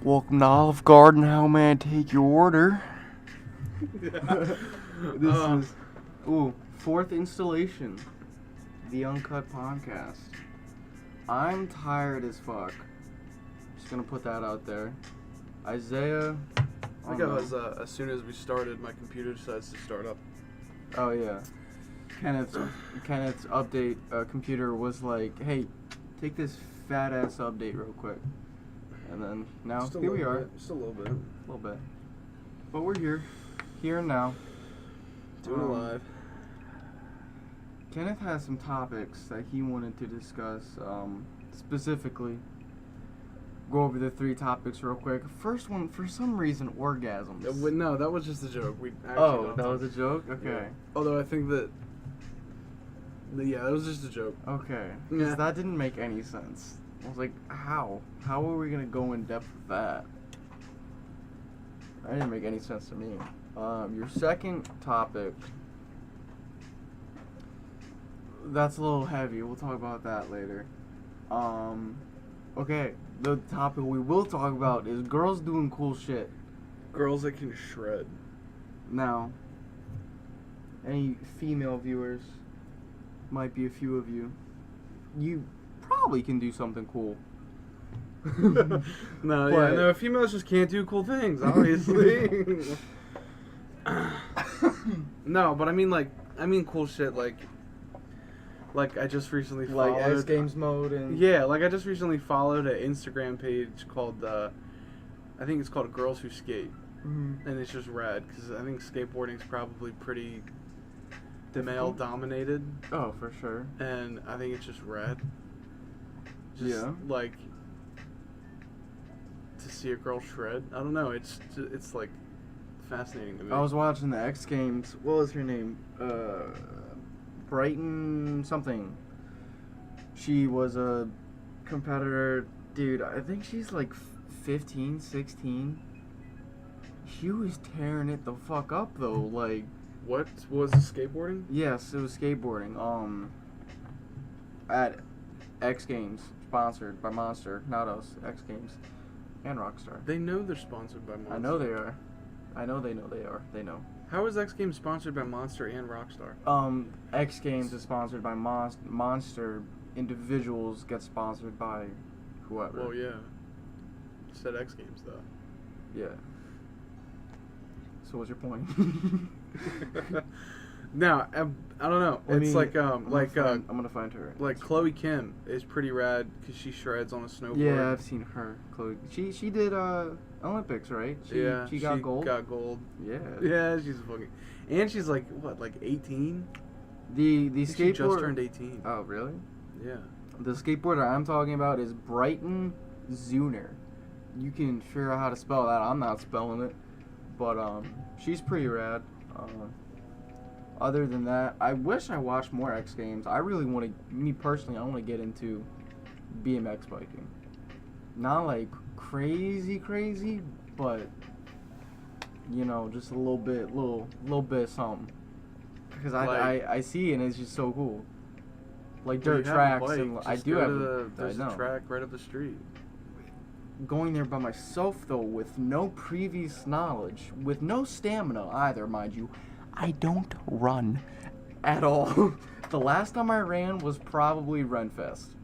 Welcome to Olive Garden. How may I take your order? This is fourth installation, the Uncut Podcast. I'm tired as fuck. Just gonna put that out there. Isaiah. I think I was as soon as we started, my computer decides to start up. Oh yeah. Kenneth's update computer was like, hey, take this fat ass update real quick. And then now here we are. Just a little bit. A little bit. But we're here and now. Doing it live. Kenneth has some topics that he wanted to discuss. Specifically, go over the three topics real quick. First one, for some reason, orgasms. No, that was just a joke. That was a joke? Okay. Yeah. Although I think that... Yeah, that was just a joke. Okay. Yeah. That didn't make any sense. I was like, how? How are we going to go in depth with that? That didn't make any sense to me. Your second topic, that's a little heavy. We'll talk about that later. Okay, the topic we will talk about is girls doing cool shit. Girls that can shred. Now, any female viewers, might be a few of you, you probably can do something cool. No, females just can't do cool things, obviously. No, but I mean cool shit like I just recently followed like X Games mode and I just recently followed an Instagram page called I think it's called Girls Who Skate, and it's just rad because I think skateboarding's probably pretty male dominated. Oh, for sure. And I think it's just rad. Like to see a girl shred. I don't know. It's like fascinating to me. I was watching the X Games. What was her name? Brighton something. She was a competitor. Dude, I think she's like 15, 16. She was tearing it the fuck up though. Like, what was it, skateboarding? Yes, it was skateboarding. At X Games, sponsored by Monster, not us. X Games and Rockstar. They know they're sponsored by Monster. I know they are. I know they know they are. They know. How is X Games sponsored by Monster and Rockstar? X Games is sponsored by Monster. Individuals get sponsored by whoever. Well, yeah. You said X Games, though. Yeah. So what's your point? No, I don't know. It's I'm gonna find her. Like Chloe Kim is pretty rad because she shreds on a snowboard. Yeah, I've seen her. Chloe. She did Olympics, right? She got gold. Got gold. Yeah. Yeah, she's fucking. And she's like what, like 18? The skateboard. She just turned 18. Oh, really? Yeah. The skateboarder I'm talking about is Brighton Zuner. You can figure out how to spell that. I'm not spelling it, but she's pretty rad. Other than that, I wish I watched more X Games. I really want to, me personally, I want to get into BMX biking. Not like crazy, but you know, just a little bit of something. Because I see it and it's just so cool. Like dirt tracks, and I do have. There's a track right up the street. Going there by myself though, with no previous knowledge, with no stamina either, mind you. I don't run at all. The last time I ran was probably Renfest.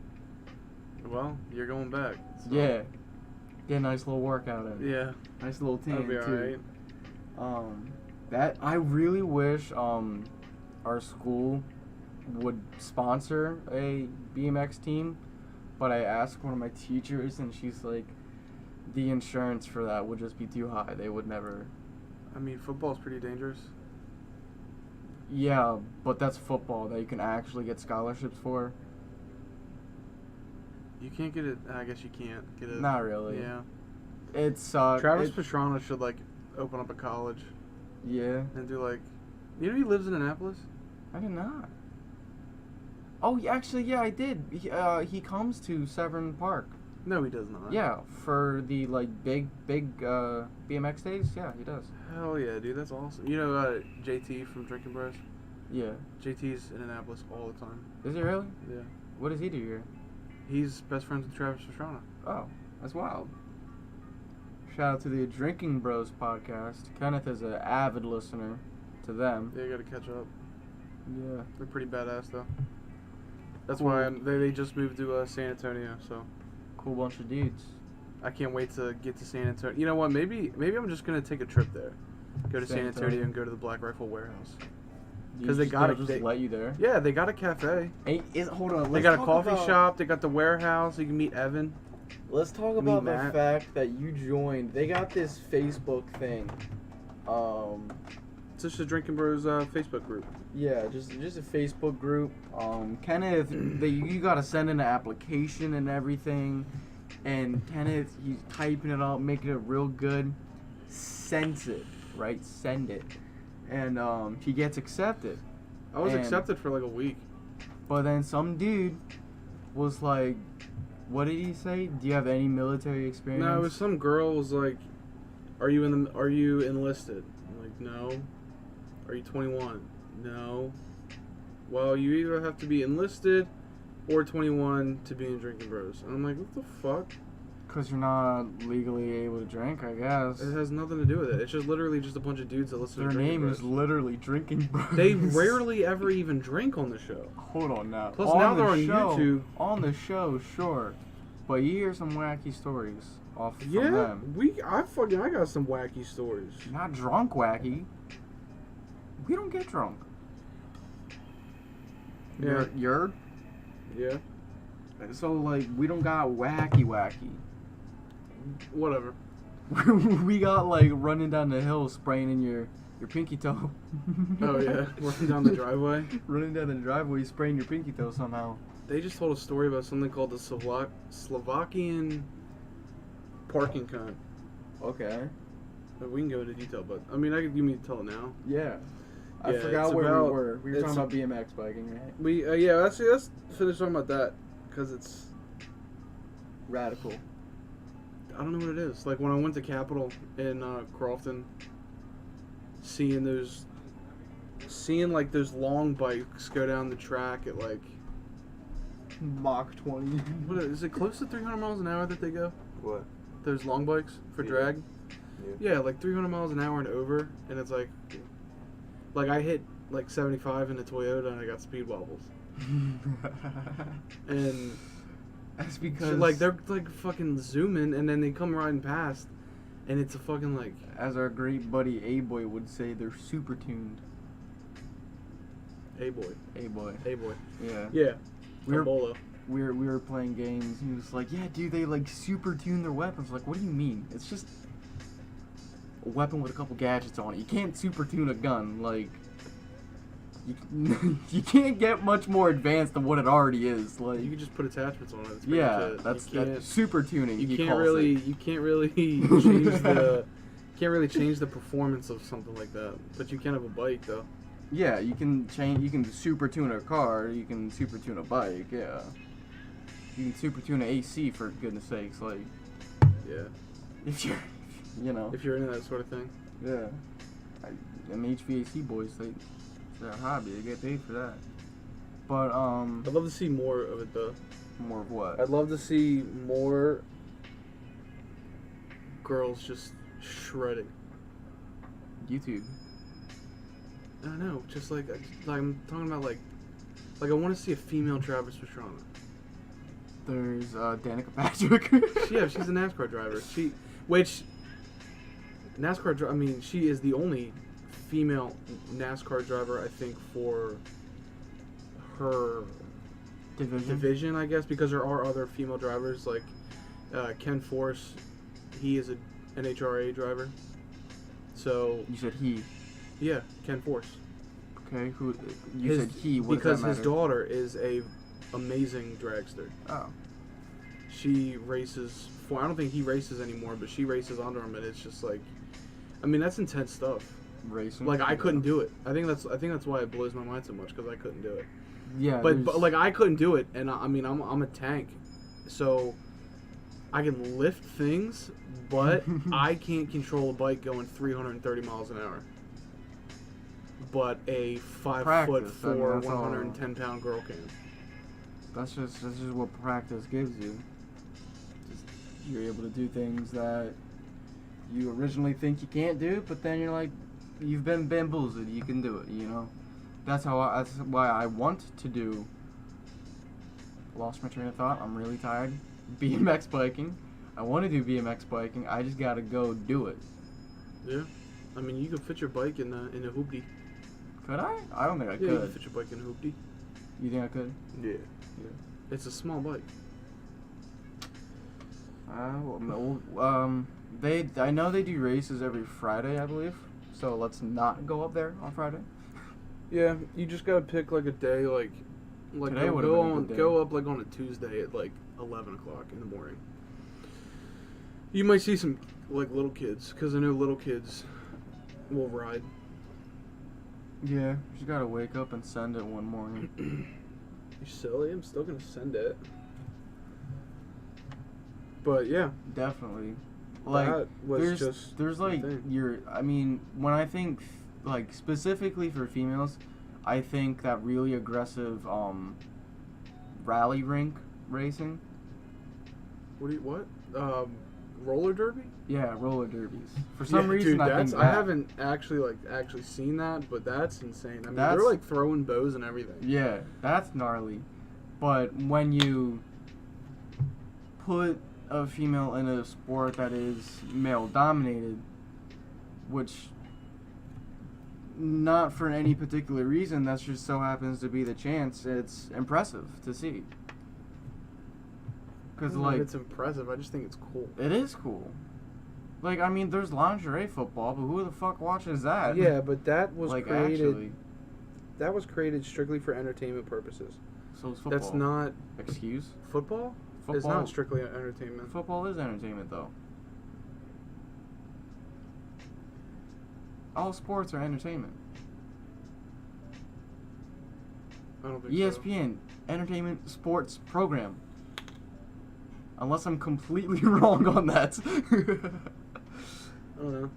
Well, you're going back. So. Yeah. Get a nice little workout in. Yeah. Nice little tan That'll be too. Alright. That I really wish our school would sponsor a BMX team, but I asked one of my teachers and she's like, the insurance for that would just be too high. They would never. I mean, football's pretty dangerous. Yeah, but that's football that you can actually get scholarships for. You can't get it. I guess you can't get it. Not really. Yeah. It sucks. Travis Pastrana should open up a college. Yeah. And do he lives in Annapolis? I did not. Oh, actually, yeah, I did. He comes to Severn Park. No, he does not. Yeah, for the big BMX days. Yeah, he does. Hell yeah, dude, that's awesome. You know JT from Drinking Bros? Yeah. JT's in Annapolis all the time. Is he really? Yeah. What does he do here? He's best friends with Travis Pastrana. Oh, that's wild. Shout out to the Drinking Bros podcast. Kenneth is an avid listener to them. Yeah, you gotta catch up. Yeah. They're pretty badass though. That's Cool. why they just moved to San Antonio, so Cool bunch of dudes. I can't wait to get to San Antonio. You know what? Maybe I'm just gonna take a trip there. Go to San Antonio and go to the Black Rifle Warehouse. Because they got just let you there. Yeah, they got a cafe. Hey, hold on. They got a coffee shop. They got the warehouse. You can meet Evan. Let's talk about the Matt. fact that you joined. They got this Facebook thing. It's just a Drinking Bros Facebook group. Yeah, just a Facebook group. Kenneth, you gotta send in an application and everything. And Kenneth, he's typing it out, making it real good. Sends it, right? Send it. And he gets accepted. I was And- accepted for like a week. But then some dude was like, what did he say? Do you have any military experience? No, it was some girl was like, Are you enlisted?" I'm like, "No." "Are you 21?" "No." "Well, you either have to be enlisted or 21 to be in Drinking Bros." And I'm like, "What the fuck?" Because you're not legally able to drink, I guess. It has nothing to do with it. It's just literally just a bunch of dudes that listen Their to Drinking name Bros. is literally Drinking Bros. They rarely ever even drink on the show. Hold on now. Plus now they're on show, YouTube. On the show, sure. But you hear some wacky stories off from Yeah, them. I got some wacky stories. Not drunk wacky. We don't get drunk. Yeah. You're? Yeah, So, like, we don't got wacky. whatever. We got, like, running down the hill spraying in your pinky toe. Oh yeah, running down the driveway. Running down the driveway, spraying your pinky toe somehow. They just told a story about something called the Slovakian parking con. Okay. But we can go into detail, but I mean, you mean to tell it now? Yeah. I Yeah, forgot it's where about- we were. We were it's talking about BMX biking, right? We yeah, let's finish talking about that because it's Radical. I don't know what it is. Like when I went to Capitol in Crofton, seeing like those long bikes go down the track at like Mach 20. what is it close to 300 miles an hour that they go? What? Those long bikes for Yeah. drag? Yeah. Yeah, like 300 miles an hour and over, and it's like I hit like 75 in the Toyota and I got speed wobbles. And That's so, because, like they're like fucking zooming and then they come riding past and it's a fucking like as our great buddy A-Boy would say, they're super tuned. A-boy. A-Boy. A-boy. Yeah. Yeah. We were, Bolo. we were playing games. He was like, yeah, dude, they like super tune their weapons. Like, what do you mean? It's just a weapon with a couple gadgets on it. You can't super tune a gun. Like, you can't get much more advanced than what it already is. Like, You can just put attachments on it. That's pretty yeah, much it. that's You can't- super tuning. You he can't calls really it. you can't really change the performance of something like that. But you can have a bike though. Yeah, you can change. You can super tune a car. You can super tune a bike. Yeah, you can super tune an AC for goodness sakes. Like, Yeah. if you're, you know, If you're into that sort of thing. yeah. Them HVAC boys, it's their hobby. They get paid for that. But I'd love to see more of it though. more of what? I'd love to see more girls just shredding. YouTube. I don't know, just like I'm talking about like I want to see a female Travis Pastrana. There's Danica Patrick. Yeah, she's a NASCAR driver. She is the only female NASCAR driver I think for her division, I guess, because there are other female drivers like Ken Force. He is an NHRA driver. So You said he. yeah, Ken Force. Okay, who? You said he. What Because does that his matter? daughter is a amazing dragster. Oh. She races for. I don't think he races anymore, but she races under him, and it's just like, I mean, that's intense stuff. Racing. Like I couldn't do it. I think that's why it blows my mind so much because I couldn't do it. Yeah. But there's- like I couldn't do it, and I mean I'm a tank, so I can lift things, but I can't control a bike going 330 miles an hour. But a 5'4", Practice, I mean, that's all. 110-pound girl can. That's just what practice gives you. Just you're able to do things that you originally think you can't do, but then you're like, you've been bamboozled. You can do it. You know, that's why I want to do. Lost my train of thought. I'm really tired. BMX biking. I want to do BMX biking. I just gotta go do it. Yeah. I mean, you could fit your bike in a hoopty. Could I? I don't think I Yeah, you could. could fit your bike in a hoopty. You think I could? Yeah. It's a small bike. I know they do races every Friday, I believe. So let's not go up there on Friday. Yeah, you just gotta pick like a day, like Today would've been a good day. go up like on a Tuesday at like 11 o'clock in the morning. You might see some like little kids, because I know little kids will ride. Yeah, you just gotta wake up and send it one morning. You silly? I'm still gonna send it. But yeah, Definitely. that was there's like thing. I mean, when I think like specifically for females, I think that really aggressive rally rink racing. What? Roller derby? Yeah, roller derbies. For some reason, dude, I think I haven't actually seen that, but that's insane. I mean, they're like throwing bows and everything. Yeah, that's gnarly. But when you put a female in a sport that is male dominated, which not for any particular reason, that just so happens to be the chance, it's impressive to see. Because like, it's impressive. I just think it's cool. it is cool. Like, I mean, there's lingerie football, but who the fuck watches that? Yeah, but that was like created. actually, That was created strictly for entertainment purposes. so is football. That's not Excuse? football. Football. It's not strictly entertainment. Football is entertainment, though. All sports are entertainment. I don't think ESPN, entertainment sports program. Unless I'm completely wrong on that. so. I don't know.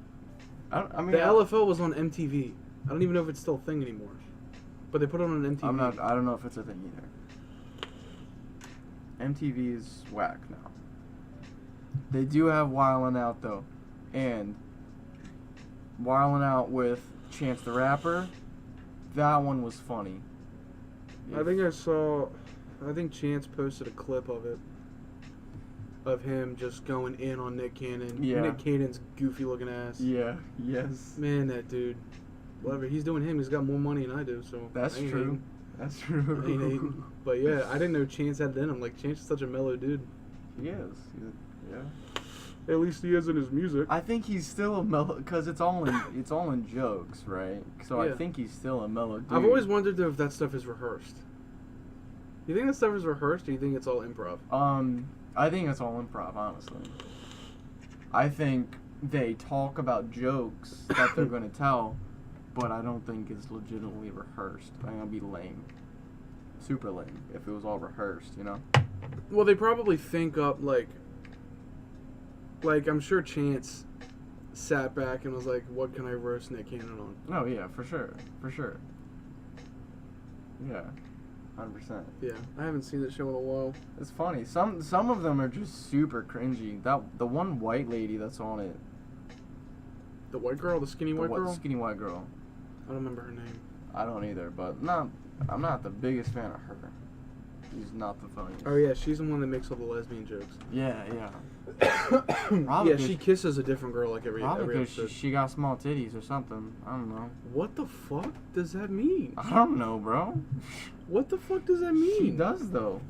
I mean, The LFL was on MTV. I don't even know if it's still a thing anymore. But they put it on MTV. I don't know if it's a thing either. MTV is whack now. They do have Wildin' Out though, and Wildin' Out with Chance the Rapper. That one was funny. I think Chance posted a clip of it. Of him just going in on Nick Cannon. Yeah. Nick Cannon's goofy looking ass. Yeah. Yes. Man, that dude. Whatever he's doing him, he's got more money than I do, so That's I ain't true. hating. That's true. I ain't hating. But yeah, I didn't know Chance had it in him. Like, Chance is such a mellow dude. He is. Yeah. At least he is in his music. I think he's still a mellow, cause it's all in jokes, right? So Yeah. I think he's still a mellow dude. I've always wondered though if that stuff is rehearsed. You think that stuff is rehearsed, or you think it's all improv? I think it's all improv, honestly. I think they talk about jokes that they're gonna tell, but I don't think it's legitimately rehearsed. I think it'd be lame. Super lame if it was all rehearsed, you know? Well, they probably think up like I'm sure Chance sat back and was like, "What can I roast Nick Cannon on?" Oh yeah, for sure. Yeah, 100%. Yeah, I haven't seen that show in a while. It's funny. Some of them are just super cringy. The one white lady that's on it. The white girl, the skinny white girl. The skinny white girl. I don't remember her name. I don't either, but I'm not the biggest fan of her. She's not the funniest. Oh yeah, she's the one that makes all the lesbian jokes. Yeah. Yeah, she kisses a different girl like every Probably episode. because she got small titties or something. I don't know. What the fuck does that mean? I don't know, bro. What the fuck does that mean? She does though.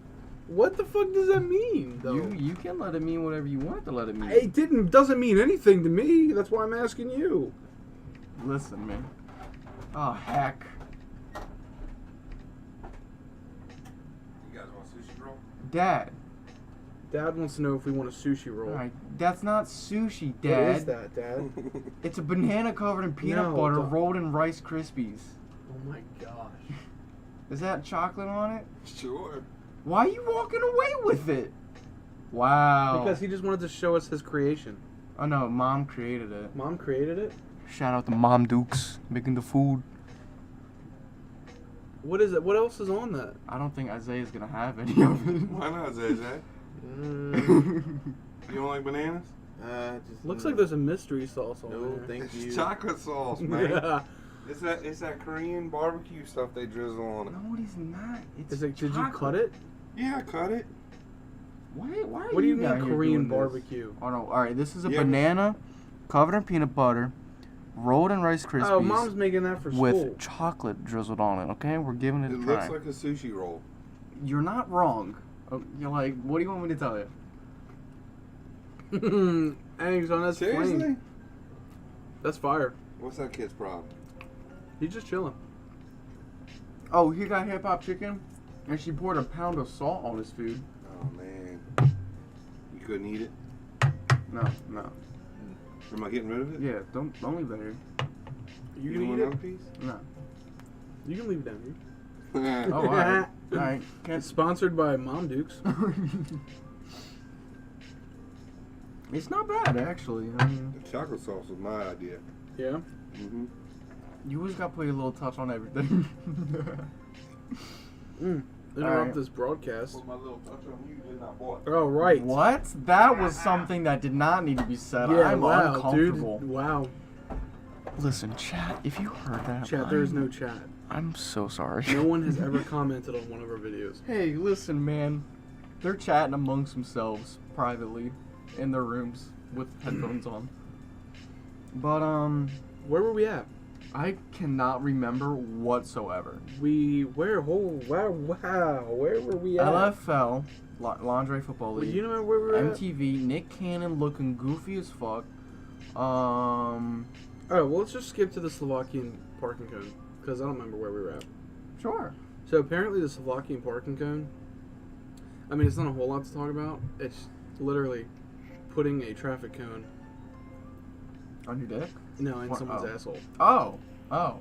What the fuck does that mean, though? You can let it mean whatever you want to let it mean. It doesn't mean anything to me. That's why I'm asking you. Listen, man. Oh heck. You guys want a sushi roll? Dad. Dad wants to know if we want a sushi roll. Alright, that's not sushi, Dad. What is that, Dad? It's a banana covered in peanut No, butter don't. rolled in Rice Krispies. Oh my gosh. Is that chocolate on it? Sure. Why are you walking away with it? Wow. Because he just wanted to show us his creation. Oh no, Mom created it. Mom created it? Shout out to Mom Dukes making the food. What is it? What else is on that? I don't think Isaiah's gonna have any of it. Why not, Zay? Mm. You don't like bananas? Just Looks like there's a mystery sauce on no, there. thank you. It's chocolate sauce, man. Yeah. It's that Korean barbecue stuff they drizzle on it. No, it is not. It's Is it, did you chocolate. cut it? Yeah, I cut it. Why are What do you down mean here Korean doing this? barbecue? Oh no! All right, this is a Yeah, but- banana covered in peanut butter, rolled in Rice Krispies, Oh, Mom's making that for with school. chocolate drizzled on it. Okay, we're giving it It a looks try. like a sushi roll. You're not wrong. Oh, you're like, what do you want me to tell you? Eggs on that Seriously? flame. That's fire. What's that kid's problem? He's just chilling. Oh, he got hip hop chicken, and she poured a pound of salt on his food. Oh man, you couldn't eat it. No. Am I getting rid of it? Yeah, don't leave that here. You You can want eat another it. piece? No. You can leave it down here. Oh, all right. All right. It's Can't. sponsored by Mom Dukes. It's not bad actually. I mean, The chocolate sauce was my idea. Yeah. Mm-hmm. you always got to put a little touch on everything. Interrupt Alright. this broadcast. Put my little touch on you, did not boy. Oh, right. What? That was something that did not need to be said. Yeah, I'm wow, uncomfortable. dude. Wow. Listen, chat, if you heard that, Chat, there is no chat. I'm so sorry. No one has ever commented on one of our videos. Hey, listen, man. They're chatting amongst themselves privately in their rooms with headphones on. But Where were we at? I cannot remember whatsoever. Where were we at? LFL, Lingerie Football Wait, League. you know where we were at? MTV, Nick Cannon looking goofy as fuck. Alright, well, let's just skip to the Slovakian parking cone, because I don't remember where we were at. Sure. So apparently the Slovakian parking cone, I mean, it's not a whole lot to talk about. It's literally putting a traffic cone, On your dick? no, in What? someone's Oh. asshole. Oh.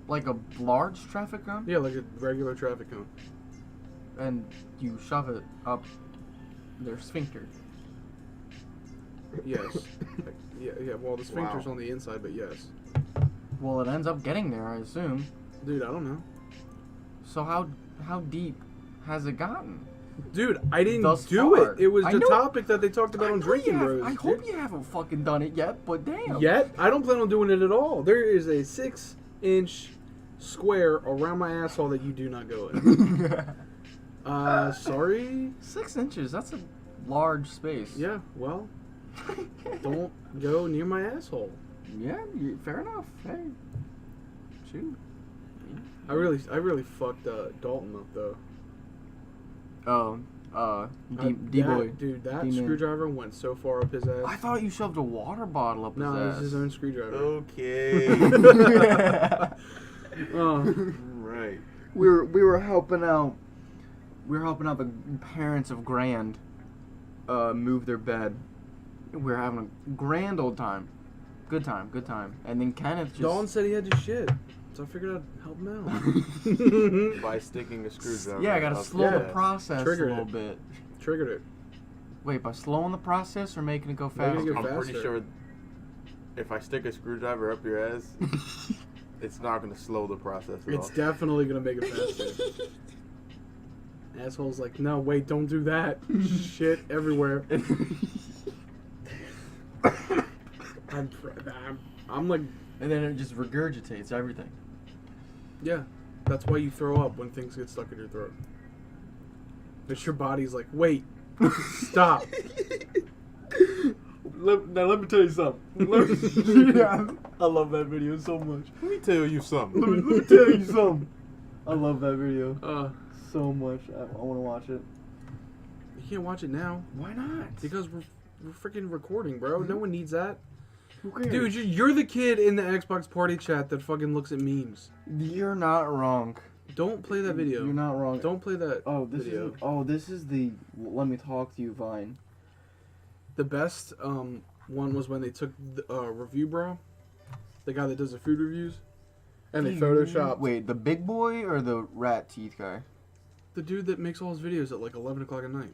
Like a large traffic cone? Yeah, like a regular traffic cone. And you shove it up their sphincter. Yes. yeah, well, the sphincter's Wow. on the inside, but yes. Well, it ends up getting there, I assume. Dude, I don't know. So how deep has it gotten? Dude, I didn't Thus do far. it. It was I the know- topic that they talked about on know Drinking you have- Bros. I dude. hope you haven't fucking done it yet, but damn. Yet? I don't plan on doing it at all. There is a 6-inch square around my asshole that you do not go in. Sorry? 6 inches, that's a large space. Yeah, well, don't go near my asshole. Yeah, fair enough. Hey. Shoot. I really fucked Dalton up though. D-boy. Dude, that D-man. screwdriver went so far up his ass. I thought you shoved a water bottle up No, his it ass. was his own screwdriver. Okay. Right. we were helping out. We were helping out the parents of Grand move their bed. We were having a grand old time. Good time. And then Kenneth just Dalton said he had to shit, so I figured I'd help him out. By sticking a screwdriver. yeah, I gotta up slow the his ass. process Triggered a little it. bit. Triggered it. Wait, by slowing the process or making it go Making faster? it go I'm pretty faster. sure if I stick a screwdriver up your ass, it's not going to slow the process at It's all. definitely gonna make it faster. Asshole's like, no, wait, don't do that. Shit everywhere. I'm like, And then it just regurgitates everything. yeah. That's why you throw up when things get stuck in your throat. But your body's like, wait, stop. Now let me tell you something. Yeah, I love that video so much. Let me tell you something. Let me tell you something. I love that video so much. I want to watch it. You can't watch it now Why not? because we're freaking recording, bro. No one needs that. Who cares? Dude, you're the kid in the Xbox party chat that fucking looks at memes. You're not wrong. Don't play that video. You're not wrong. Don't play that video. This is the Let Me Talk to You Vine. The best one was when they took the, Review Bro, the guy that does the food reviews, and they photoshopped Wait, the big boy or the rat teeth guy? the dude that makes all his videos at like 11 o'clock at night.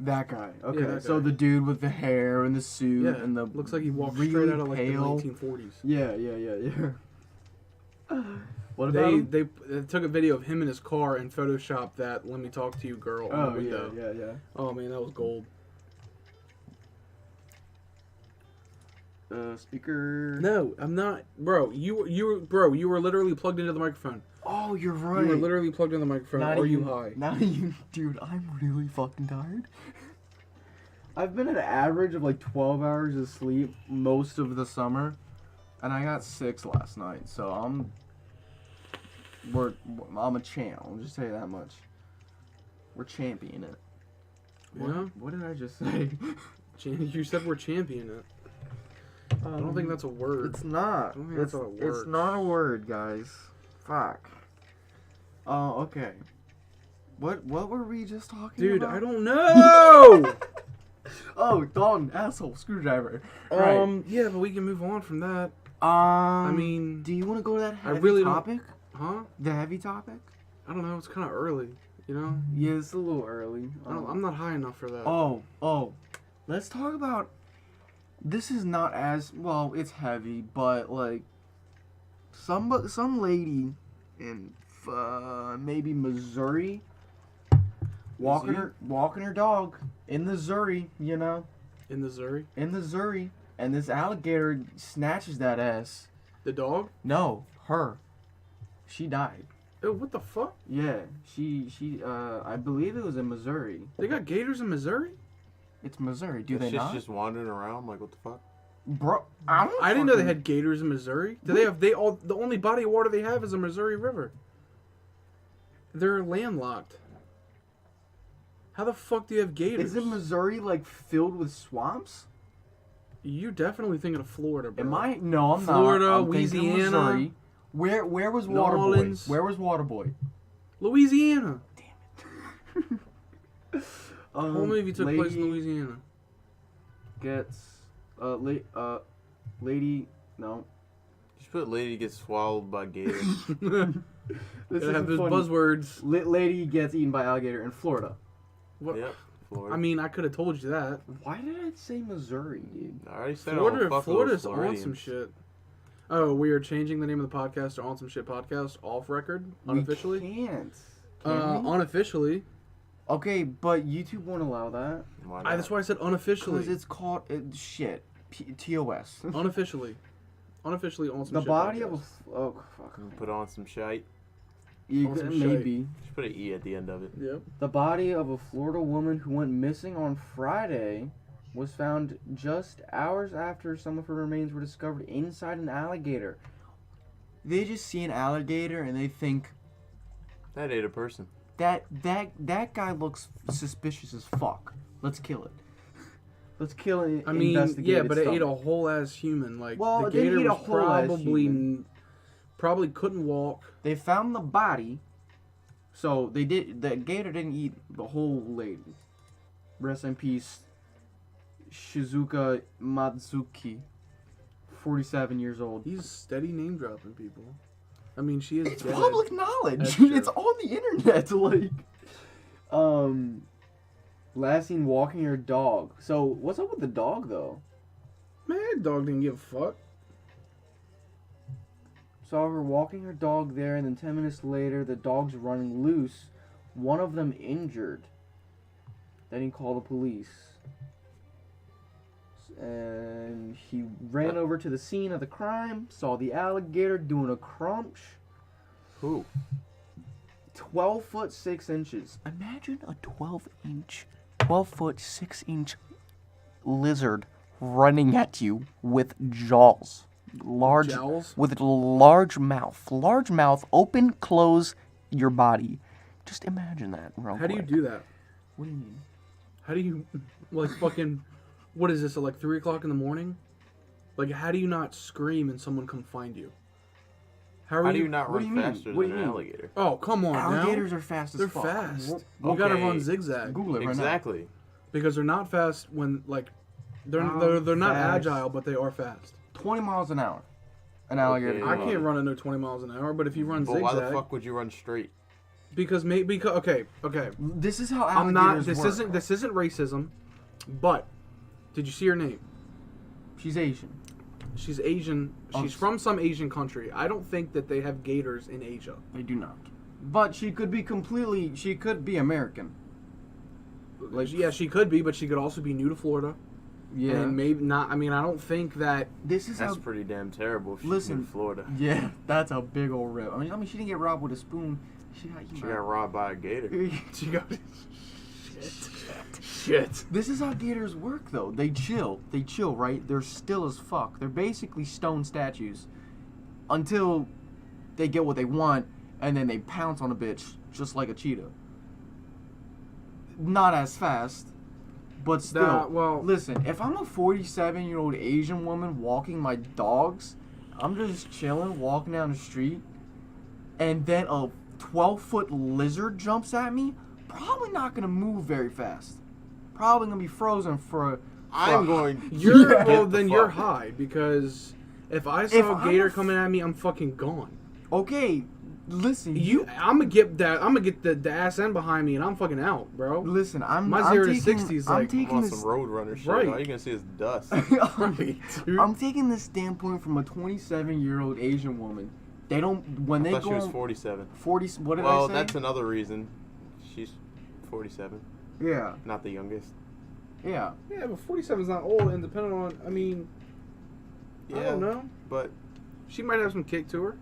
That guy. Okay, that so guy. the dude with the hair and the suit Yeah, and the looks like he walked really straight out of like pale. the 1940s. Yeah. What about him? They took a video of him in his car and photoshopped that "Let me talk to you" girl on Oh the window. yeah. Oh man, that was gold. speaker. No, I'm not, bro. You were literally plugged into the microphone. Oh, you're right. You were literally plugged into the microphone. Not Are you even- high? Not even, dude. I'm really fucking tired. I've been at an average of like 12 hours of sleep most of the summer, and I got 6 last night. So I'm a champ. I'll just tell you that much. We're championing it. Yeah. What did I just say? You said we're champion it. I don't think that's a word. It's not. I don't think that's how it works. It's not a word, guys. Fuck. Oh, okay. What were we just talking Dude, about? I don't know. Oh, Dalton, asshole, screwdriver. Right. Yeah, but we can move on from that. I mean, do you want to go to that heavy really don't- topic? Huh? The heavy topic? I don't know. It's kind of early, you know. Yeah, it's a little early. I'm not high enough for that. Oh. Let's talk about. This is not as well. It's heavy, but like some lady in maybe Missouri walking her dog in the Missouri, you know. In the Missouri? In the Missouri, and this alligator snatches that ass. The dog? No, her. She died. Oh, what the fuck? Yeah, she I believe it was in Missouri. They got gators in Missouri? It's Missouri. Do It's they not? just wandering around. Like, what the fuck? Bro, I didn't know they had gators in Missouri. Do they have? The only body of water they have is the Missouri River. They're landlocked. How the fuck do you have gators? Isn't Missouri like filled with swamps? You definitely thinking of Florida, bro. Am I? No, I'm Florida, not. I'm thinking Louisiana. Missouri. Where was New Waterboy? Orleans. Where was Waterboy? Louisiana. The Um, whole movie took place in lady Louisiana. Gets lady. No. Just put lady gets swallowed by gators. This Gotta have those funny. buzzwords. Lady gets eaten by alligator in Florida. What? Yep. Florida. I mean, I could have told you that. Why did I say Missouri, dude? I already said Florida's on Floridians. some shit. Oh, we are changing the name of the podcast to On Some Shit Podcast off record, unofficially. We can't. Can we? Unofficially. Okay, but YouTube won't allow that. Why not? That's why I said unofficially. Because it's called shit. TOS. Unofficially. Unofficially On Some The Shit body Podcast. of a fuck. Put on some shite. You Awesome could, shite. maybe. Just put an E at the end of it. Yep. The body of a Florida woman who went missing on Friday was found just hours after some of her remains were discovered inside an alligator. They just see an alligator and they think That ate a person. that guy looks suspicious as fuck. Let's kill it. Let's kill it. I mean, yeah, but it ate a whole ass human. Like, Well, the it didn't gator eat a was whole ass probably couldn't walk. They found the body, so the gator didn't eat the whole lady. Rest in peace, Shizuka Matsuki, 47 years old. He's steady name dropping people. I mean, she is It's dead. public knowledge. That's true. It's on the internet. Like, last seen walking her dog. So what's up with the dog though? Man, that dog didn't give a fuck. Saw her walking her dog there, and then 10 minutes later, the dog's running loose. One of them injured. Then he called the police. And he ran over to the scene of the crime, saw the alligator doing a crunch. Who? 12 foot 6 inches. Imagine a 12 foot 6 inch lizard running at you with jaws. Jowls? With a large mouth, open, close your body. Just imagine that real How do you quick. do that? What do you mean? How do you, like, fucking, what is this, at like 3 o'clock in the morning? Like, how do you not scream and someone come find you? How do you not what do run you mean? faster What do than you an mean? alligator? Oh, come on Alligators now. are fast as They're fuck. fast. Whoop. You gotta Okay. run zigzag. Google it right Exactly. Because they're not fast when, like, they're How not fast? agile, but they are fast. now. 20 miles an hour. An alligator. Okay. I can't run under 20 miles an hour, but if you run But zigzag, why the fuck would you run straight? because okay. This is how I'm alligators not. work. This isn't racism, but did you see her name? She's Asian. She's Asian. She's from some Asian country. I don't think that they have gators in Asia. They do not. But she could be American. Like, yeah, she could be, but she could also be new to Florida. Yeah. And maybe not. I mean, I don't think that. This is That's how. pretty damn terrible. If she's Listen, in Florida. Yeah, that's a big old rip. I mean, she didn't get robbed with a spoon. She got She got robbed by a gator. She got. Shit. This is how gators work, though. They chill. They chill, right? They're still as fuck. They're basically stone statues until they get what they want, and then they pounce on a bitch just like a cheetah. Not as fast, but still. Well, Listen, if I'm a 47-year-old Asian woman walking my dogs, I'm just chilling, walking down the street, and then a 12-foot lizard jumps at me, probably not going to move very fast. Probably going to be frozen for I'm going. you're Yeah. well. Then you're high because if I If saw a I'm gator a coming at me, I'm fucking gone. Okay, listen. I'm gonna get that. I'm gonna get the ass end behind me, and I'm fucking out, bro. Listen, I'm My I'm 0 to taking, 60 is I'm like- taking On this. some roadrunner shit. Right. All you're gonna see is dust. Right, dude. I'm taking this standpoint from a 27-year-old Asian woman. They don't when I they thought go she was on 47. 40. What did Well, I say? that's another reason. She's 47, Yeah, not the youngest. yeah. Yeah, but 47 is not old, and depending on, I mean, I don't know. But She might have some kick to her.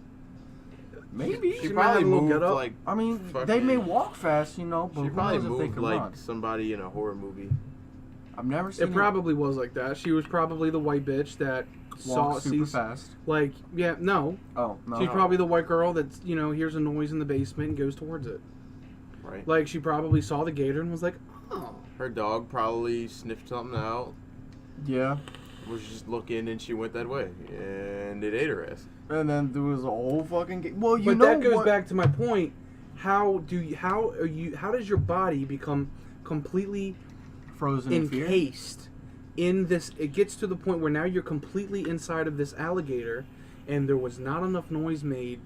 Maybe. she might have probably a little moved get up. like. I mean, fucking- they may walk fast, you know, but She who probably knows if they moved can like run? somebody in a horror movie. I've never seen It probably was like that. She was probably the white bitch that walk super sees, fast. like, yeah, no. Oh no. She's probably the white girl that's, hears a noise in the basement and goes towards it. Right. Like, she probably saw the gator and was like, oh. Her dog probably sniffed something out, Yeah. was just looking, and she went that way, and it ate her ass. And then there was a whole fucking. Well, you But know that goes what? back to my point. How does your body become completely Frozen in fear. encased in this? It gets to the point where now you're completely inside of this alligator, and there was not enough noise made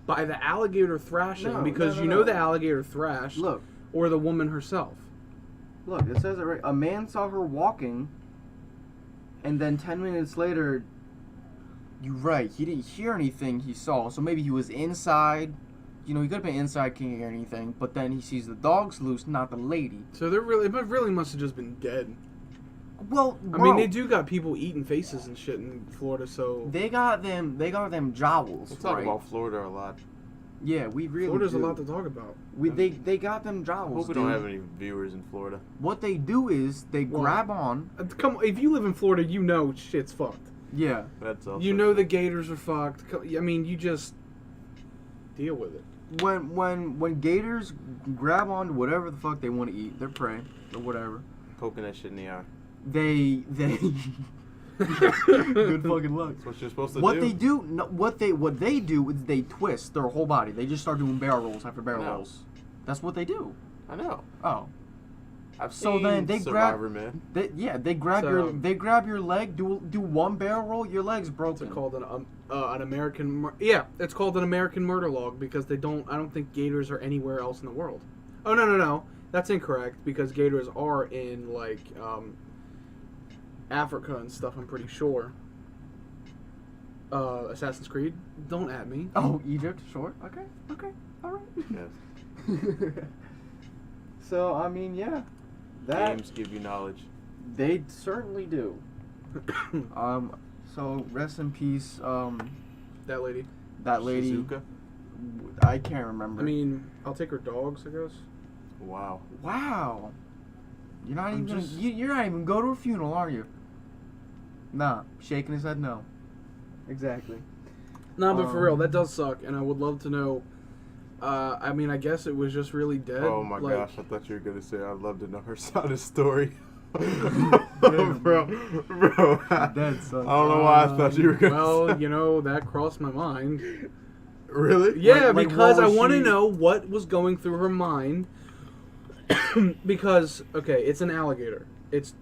by the alligator thrashing No, because no, you no, know no. the alligator thrashed, Look, or the woman herself. look. It says it right. A man saw her walking, and then 10 minutes later. You're right. He didn't hear anything he saw, so maybe he was inside. He could have been inside, can't hear anything. But then he sees the dogs loose, not the lady. So it really must have just been dead. Well, I mean, they do got people eating faces and shit in Florida, so They got them. They got them jowls. We'll talk right? about Florida a lot. Yeah, we really. Florida's do. a lot to talk about. They got them I jowls. hope we dude. don't have any viewers in Florida. What they do is they Well, grab on. Come, if you live in Florida, you know shit's fucked. Yeah. That's also You know the gators are fucked. I mean, you just deal with it. When gators grab on to whatever the fuck they want to eat, their prey or whatever, poking that shit in the eye. they good fucking luck. That's what you're supposed to What do. they do, no, what they do is they twist their whole body. They just start doing barrel rolls after barrel No. rolls. That's what they do. I know. Oh, I've So seen then they grab- Survivor, man. they grab So- your leg. Do one barrel roll, your leg's broken. It's called an American. It's called an American murder log because I don't think gators are anywhere else in the world. Oh no, that's incorrect because gators are in like Africa and stuff. I'm pretty sure. Assassin's Creed. Don't at me. Oh, Egypt, sure. Okay, all right. Yes. So I mean, yeah, that Games give you knowledge. they certainly do. So rest in peace. That lady. That lady. Shizuka? I can't remember. I mean, I'll take her dogs, I guess. Wow. wow. You're not I'm even gonna, just- you're not even go to a funeral, are you? Nah, shaking his head no. Exactly. No, but for real, Um, that does suck, and I would love to know. I mean, I guess it was just really dead. Oh my like, gosh, I thought you were gonna say I'd love to know her side of the story. Damn. bro. That sucks. I don't know why I thought you were gonna say. Well, that crossed my mind. Really? Yeah, Like, because what I was want to she- know what was going through her mind. Because, okay, it's an alligator. It's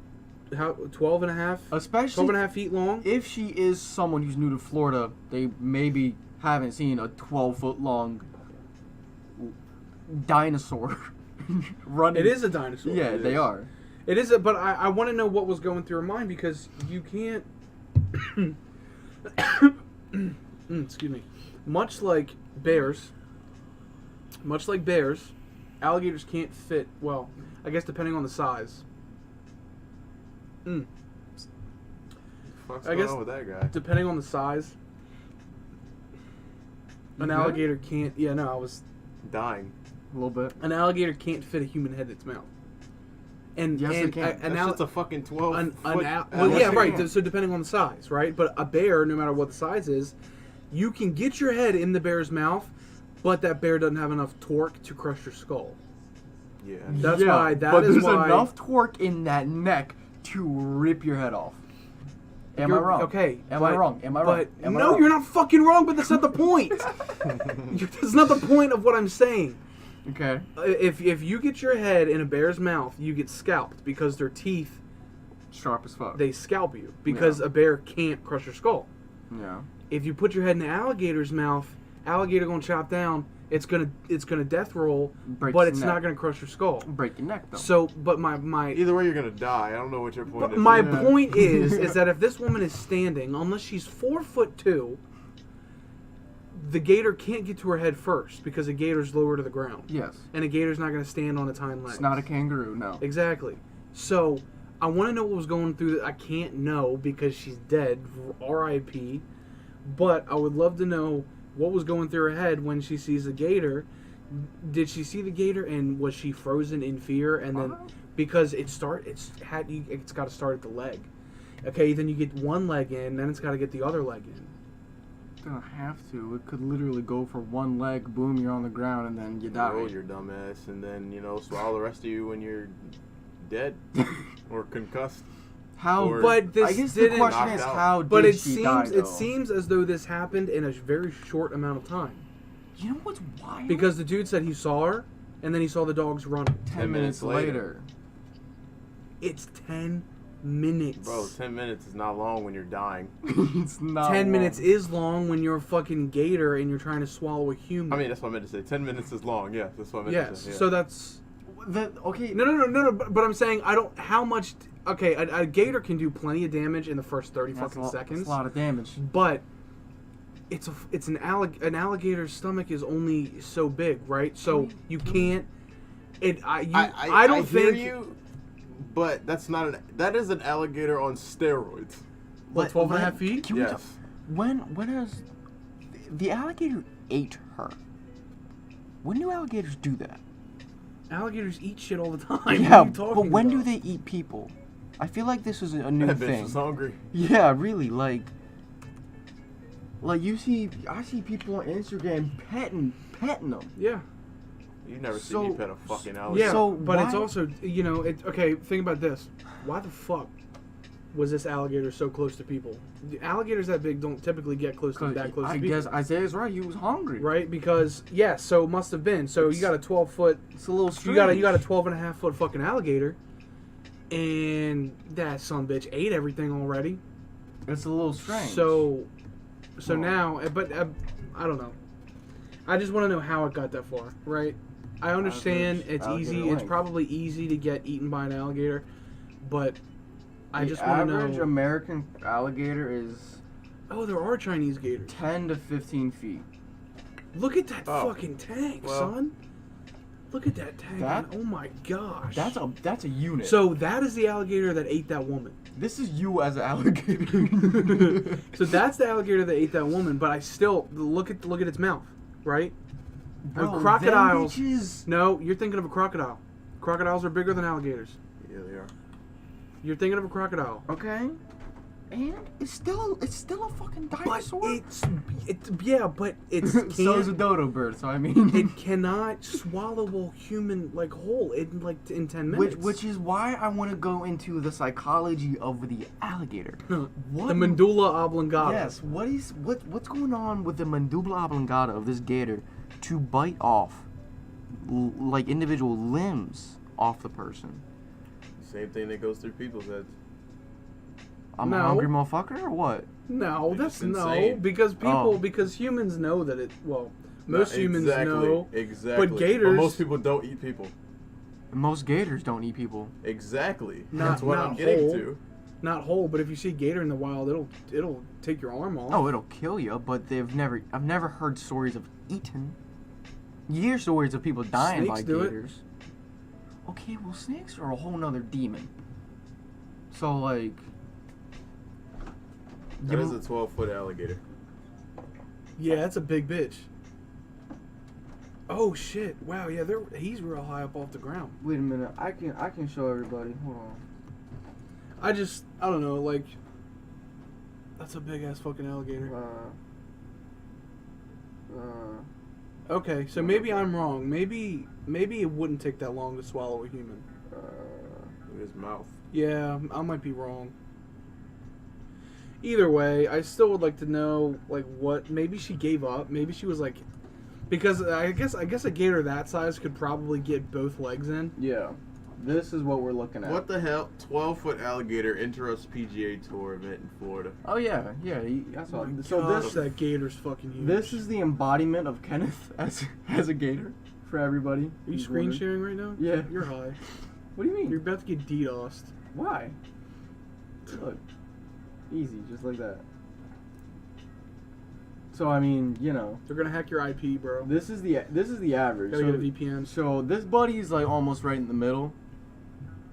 12 and a half, Especially 12 and a half feet long. if she is someone who's new to Florida, they maybe haven't seen a 12-foot long dinosaur running. It is a dinosaur. Yeah, It they is. are. It is, but I want to know what was going through her mind because you can't. Excuse me. Much like bears, alligators can't fit. Well, I guess depending on the size. fuck's I going guess on with that guy? depending on the size, You an good? alligator can't. Yeah, no, I was. Dying. A little bit. An alligator can't fit a human head in its mouth. And Yes, and it can. That's just a fucking 12 well, foot. yeah, alligator. right. So depending on the size, right? But a bear, no matter what the size is, you can get your head in the bear's mouth, but that bear doesn't have enough torque to crush your skull. Yeah. That's Yeah, why. That but is there's why. enough torque in that neck to rip your head off. Am I You're- wrong? Okay. Am I wrong? Am I wrong? But Am I no, wrong? you're not fucking wrong. But that's not the point. That's not the point of what I'm saying. Okay. If you get your head in a bear's mouth, you get scalped because their teeth, Sharp as fuck. they scalp you because Yeah. a bear can't crush your skull. Yeah. If you put your head in an alligator's mouth, alligator gonna chop down. It's gonna death roll, Break but your it's neck. not gonna crush your skull. Break your neck though. So, but my Either way, you're gonna die. I don't know what your point is. my Yeah. point is that if this woman is standing, unless she's 4'2", the gator can't get to her head first because a gator's lower to the ground, yes. and a gator's not gonna stand on its hind legs. It's not a kangaroo. No. Exactly. So I want to know what was going through. I can't know because she's dead. R.I.P. But I would love to know what was going through her head when she sees the gator. Did she see the gator and was she frozen in fear? And then because it's got to start at the leg. Okay, then you get one leg in, then it's got to get the other leg in. Don't have to. It could literally go for one leg. Boom, you're on the ground, and then you die. Roll your dumbass, and then swallow the rest of you when you're dead or concussed. How? Or- But this I guess the didn't. question is, knocked out. how But did it she die, though? seems as though this happened in a very short amount of time. You know what's wild? Because the dude said he saw her, and then he saw the dogs running. 10 minutes later. It's 10 minutes. Bro, 10 minutes is not long when you're dying. It's not 10 long. minutes is long when you're a fucking gator and you're trying to swallow a human. I mean, that's what I meant to say. 10 minutes is long. Yes, that's what I meant yes. to say. Yeah. So that's Okay. no. But I'm saying I don't. How much? Okay, a gator can do plenty of damage in the first 30 That's fucking seconds. That's a lot of damage. But it's an alligator's stomach is only so big, right? So you can't. I don't hear think. you, but that is an alligator on steroids. What, 12 and a half feet? Can we Yes. talk- when has the alligator ate her? When do alligators do that? Alligators eat shit all the time. Yeah, What are you talking but when do about? they eat people? I feel like this is a new That bitch thing. was hungry. Yeah, really, like I see people on Instagram petting them. Yeah. You never So- seen me pet a fucking alligator. Yeah, So but it's why- also, okay, think about this. Why the fuck was this alligator so close to people? The alligators that big don't typically get that close I to people. guess Isaiah's right. He was hungry. Right? Because, yeah, so it must have been. So you got a 12-foot, It's a little you strange. got a 12-and-a-half-foot fucking alligator, and that son bitch ate everything already. It's a little strange. So Well- now, but I don't know. I just want to know how it got that far, right? I understand Alligators- it's alligator easy. It's length. probably easy to get eaten by an alligator, but I the just want to average know. American alligator is Oh, there are Chinese gators. 10 to 15 feet. Look at that Oh. fucking tank, Well. son. Look at that tank. That- man. Oh my gosh. That's a unit. So that is the alligator that ate that woman. this is you as an alligator. So that's the alligator that ate that woman. But I still look at its mouth, right? Bro, And crocodiles. them bitches- No, you're thinking of a crocodile. Crocodiles are bigger than alligators. Yeah, they are. You're thinking of a crocodile. Okay. And it's still a fucking But dinosaur. but it's So is a can't, dodo bird. So I mean, it cannot swallow a human whole in 10 minutes. which is why I want to go into the psychology of the alligator. What the medulla oblongata. Yes. What's going on with the medulla oblongata of this gator to bite off like individual limbs off the person? Same thing that goes through people's heads. I'm a No. hungry motherfucker or what? No, You're that's just no insane. because Oh. because humans know that it. Well, most humans exactly, know. Exactly. but gators- most people don't eat people. Most gators don't eat people. Exactly. Not- That's what not I'm getting whole. to. Not whole, but if you see a gator in the wild, it'll take your arm off. Oh, it'll kill you, but I've never heard stories of eating. You hear stories of people dying Snakes by do it. gators. Okay, well, snakes are a whole nother demon. So, like, That is a 12-foot alligator. Yeah, that's a big bitch. Oh shit! Wow, yeah, he's real high up off the ground. Wait a minute. I can show everybody. Hold on. I don't know, like, that's a big ass fucking alligator. Okay, so maybe I'm wrong. Maybe it wouldn't take that long to swallow a human. Look at his mouth. Yeah, I might be wrong. Either way, I still would like to know, like, what. Maybe she gave up. Maybe she was like, because I guess a gator that size could probably get both legs in. Yeah. This is what we're looking at. What the hell? 12-foot alligator interrupts PGA Tour event in Florida. Oh yeah. That's all. So Gosh, that gator's fucking huge. this is the embodiment of Kenneth as a gator for everybody. Are you screen sharing right now? Yeah. You're high. What do you mean? You're about to get DDoSed. Why? Look. Easy, just like that. So I mean, you know, They're gonna hack your IP, bro. this is the average. Gotta So, get a VPN. so this buddy's like almost right in the middle.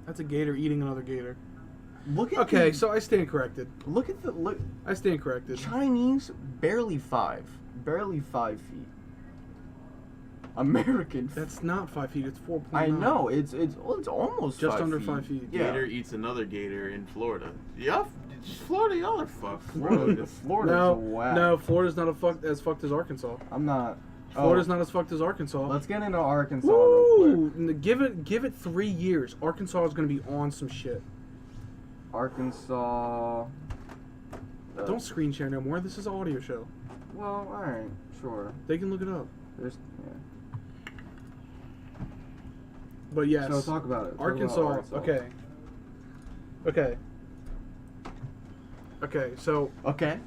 That's a gator eating another gator. Look at Okay, the, so I stand corrected. look at the look. I stand corrected. Chinese barely 5 feet. American. That's not 5 feet. It's 4.9. I know it's almost Just 5 under feet. 5 feet. Yeah. Gator eats another gator in Florida. Florida, y'all are fucked. Florida's whack. No, Florida's not as fucked as Arkansas. I'm not. Florida's not as fucked as Arkansas. Let's get into Arkansas real quick. Woo! Give it 3 years. Arkansas is gonna be on some shit. Arkansas. Don't screen share no more. This is an audio show. Well, all right, sure. They can look it up. There's But yes, So talk about it. Talk Arkansas. about Arkansas. Okay. So Okay.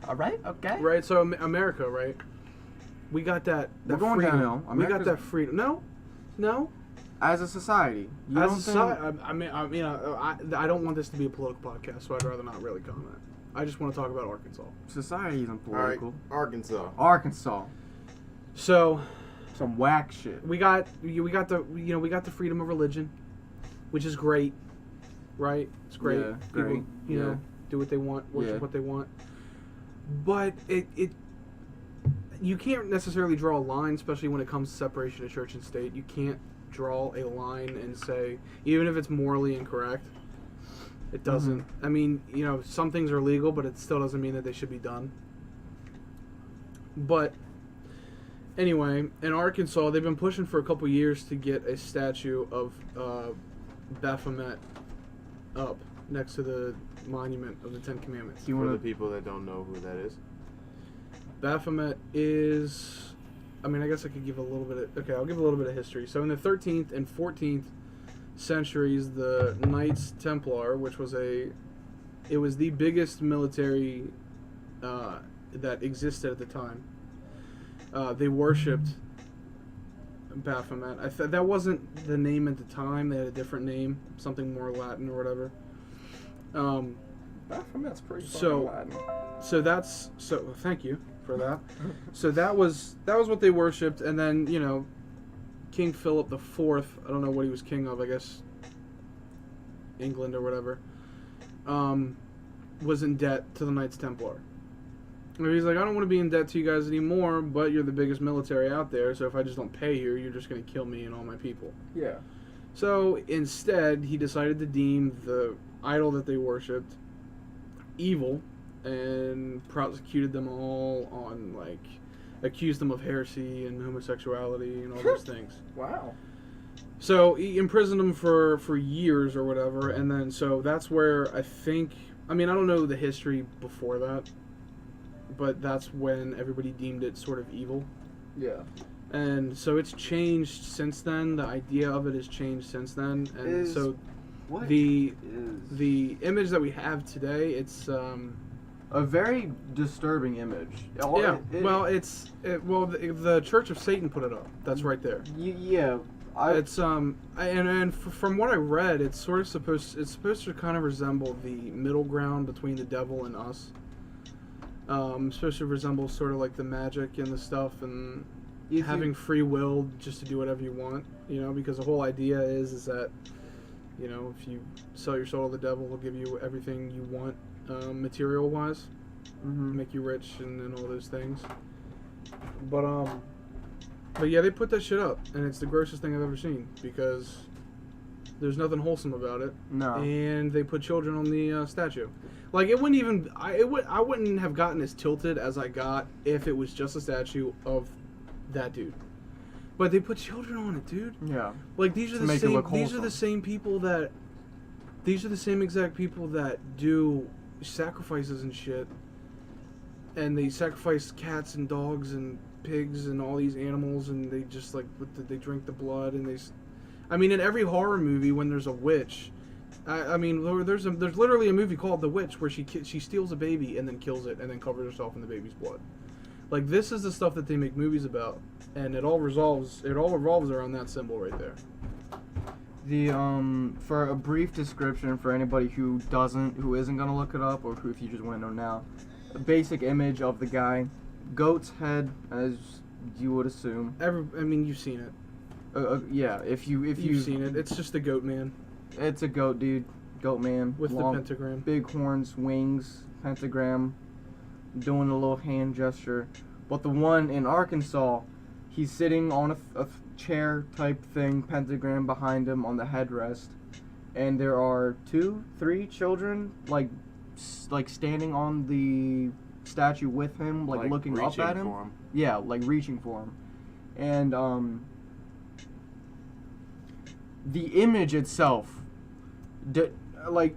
All right. Okay. right. So America, right? We got that. We're going freedom. downhill. We got America's- that freedom. No. As a society, you As don't a think- society, I don't want this to be a political podcast, so I'd rather not really comment. I just want to talk about Arkansas. society isn't All right, political. Arkansas. So Some whack shit. we got the freedom of religion, which is great, right? It's great. Yeah, People, great. you Yeah. know, do what they want, worship Yeah. what they want. But it you can't necessarily draw a line, especially when it comes to separation of church and state. You can't draw a line and say, even if it's morally incorrect, it doesn't. I mean, you know, some things are legal, but it still doesn't mean that they should be done. But anyway, in Arkansas, they've been pushing for a couple years to get a statue of Baphomet up next to the monument of the Ten Commandments. You For wanna? the people that don't know who that is. Baphomet is, I mean, I guess I could give a little bit of, okay, I'll give a little bit of history. So in the 13th and 14th centuries, the Knights Templar, which was it was the biggest military that existed at the time. They worshipped Baphomet. That wasn't the name at the time. They had a different name, something more Latin or whatever. Baphomet's pretty So- fucking Latin. So thank you for that. So that was what they worshipped, and then, you know, King Philip IV, I don't know what he was king of, I guess England or whatever, was in debt to the Knights Templar. And he's like, I don't want to be in debt to you guys anymore, but you're the biggest military out there, so if I just don't pay you, you're just going to kill me and all my people. Yeah. So instead, he decided to deem the idol that they worshipped evil and prosecuted them all on, like, accused them of heresy and homosexuality and all those things. Wow. So he imprisoned them for years or whatever, and then so that's where I don't know the history before that, but that's when everybody deemed it sort of evil. Yeah. And so it's changed since then. The idea of it has changed since then, and so What the is image that we have today, it's a very disturbing image. the Church of Satan put it up. That's right there. Yeah. It's from what I read, it's sort of supposed to kind of resemble the middle ground between the devil and us. It's supposed to resemble sort of like the magic and the stuff and having free will just to do whatever you want, you know, because the whole idea is that You know, if you sell your soul to the devil, he'll give you everything you want, material-wise, make you rich and all those things. But yeah, they put that shit up, and it's the grossest thing I've ever seen because there's nothing wholesome about it. No. And they put children on the statue. Like, it wouldn't even... I wouldn't have gotten as tilted as I got if it was just a statue of that dude. But they put children on it, dude. Yeah. Like, these are To make it look these are the wholesome. same people that... These are the same exact people that do sacrifices and shit. And they sacrifice cats and dogs and pigs and all these animals, and they just, like, they drink the blood, and they... I mean, in every horror movie, when there's a witch... I mean, there's literally a movie called The Witch where she steals a baby and then kills it and then covers herself in the baby's blood. Like, this is the stuff that they make movies about, and it all revolves around that symbol right there. The for a brief description for anybody who isn't gonna look it up, or who, if you just want to know now, a basic image of the guy, goat's head, as you would assume. I mean, you've seen it. Yeah, if You've seen it. It's just a goat man It's a goat dude, goat man with long, the pentagram. big horns, wings, pentagram, doing a little hand gesture. But the one in Arkansas, he's sitting on a chair type thing, pentagram behind him on the headrest, and there are 3 children like standing on the statue with him, like looking up at him. For him. Yeah, like reaching for him, and the image itself, like,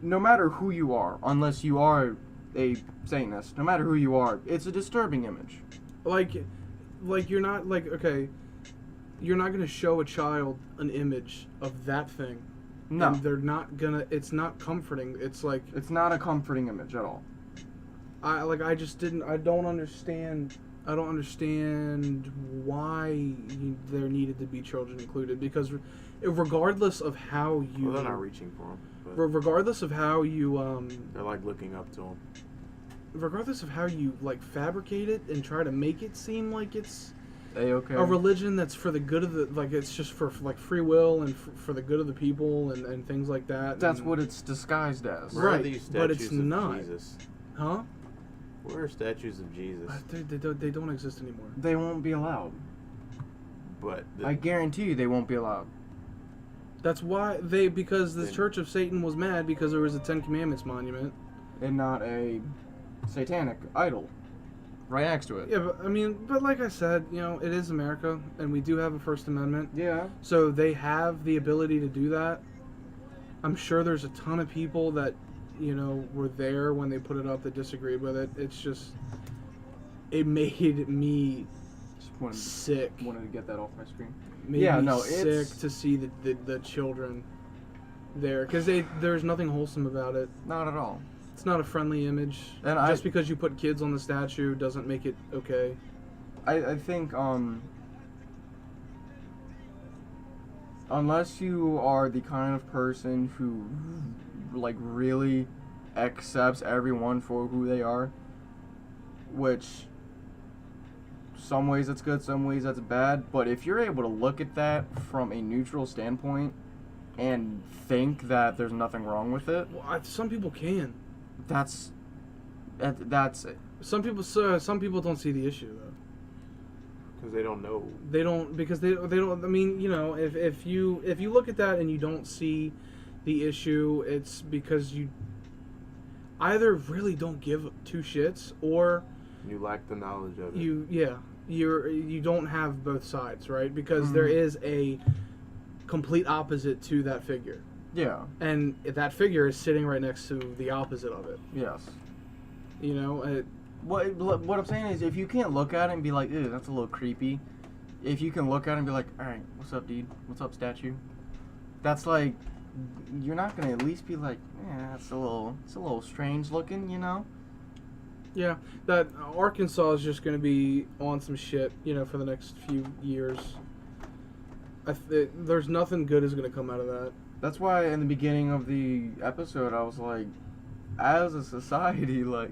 no matter who you are, unless you are a Satanist, no matter who you are, it's a disturbing image. Like you're not you're not gonna show a child an image of that thing. No. And they're not gonna. It's not comforting. It's like It's not a comforting image at all. I don't understand. I don't understand why there needed to be children included, because regardless of how you... Well, they're not reaching for him. But regardless of how you... they're like looking up to him. Regardless of how you like fabricate it and try to make it seem like it's A-okay. a religion that's for the good of the... Like, it's just for like free will and for the good of the people and things like that. That's and, what it's disguised as. Where are Right, these but statues it's of not. Jesus? Huh? Where are statues of Jesus? They don't exist anymore. They won't be allowed. But I guarantee you they won't be allowed. That's why because the Church of Satan was mad because there was a 10 Commandments monument. And not a satanic idol right next to it. Yeah, but like I said, you know, it is America, and we do have a First Amendment. Yeah. So they have the ability to do that. I'm sure there's a ton of people that, you know, were there when they put it up that disagreed with it. It's just, it made me sick. Wanted to get that off my screen. Made me sick to see the children there, because there's nothing wholesome about it. Not at all. It's not a friendly image. And just because you put kids on the statue doesn't make it okay. I think unless you are the kind of person who like really accepts everyone for who they are, which some ways it's good, some ways that's bad, but if you're able to look at that from a neutral standpoint and think that there's nothing wrong with it, Well, some people can. that's it. Some people don't see the issue though. because they don't know. They don't, because they don't. I mean, you know, if you look at that and you don't see the issue, it's because you either really don't give 2 shits, or You lack the knowledge of it. you don't have both sides, right? Because there is a complete opposite to that figure. Yeah. And that figure is sitting right next to the opposite of it. Yes. You know, What I'm saying is, if you can't look at it and be like, ew, that's a little creepy, if you can look at it and be like, alright, what's up, dude? What's up, statue? That's like, you're not gonna at least be like, yeah, it's a little strange looking, you know? yeah, that Arkansas is just going to be on some shit, you know, for the next few years. There's nothing good is going to come out of that. That's why in the beginning of the episode, I was like, as a society, like,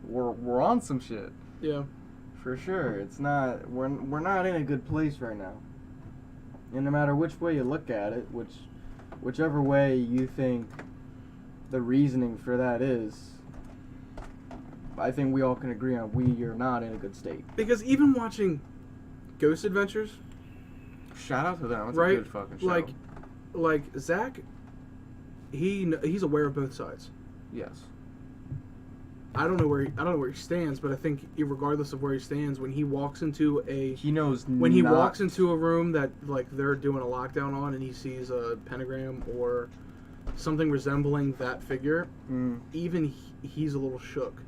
we're on some shit. Yeah. For sure. It's not, we're not in a good place right now. And no matter which way you look at it, whichever way you think the reasoning for that is, I think we all can agree on we are not in a good state. Because even watching Ghost Adventures, Shout out to them. It's right? a good fucking show. Like Zach, he's aware of both sides. Yes. I don't know where he stands, but I think regardless of where he stands, when he walks into a walks into a room that like they're doing a lockdown on, and he sees a pentagram or something resembling that figure, even he's a little shook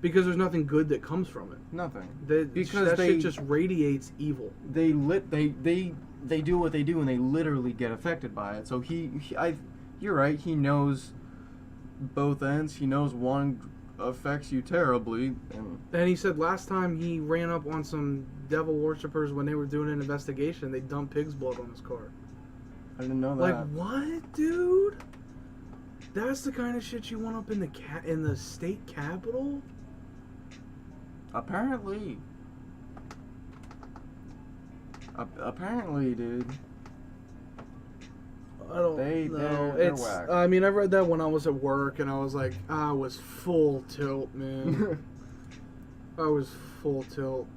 because there's nothing good that comes from it. Nothing. Because that shit just radiates evil. They do what they do, and they literally get affected by it. So you're right. He knows both ends. He knows one affects you terribly, and he said last time he ran up on some devil worshippers when they were doing an investigation. They dumped pig's blood on his car. I didn't know that. Like what, dude? That's the kind of shit you want up in the state capitol? Apparently. Apparently, dude. I don't know. They're whack. I mean, I read that when I was at work, and I was like, I was full tilt, man. I was full tilt.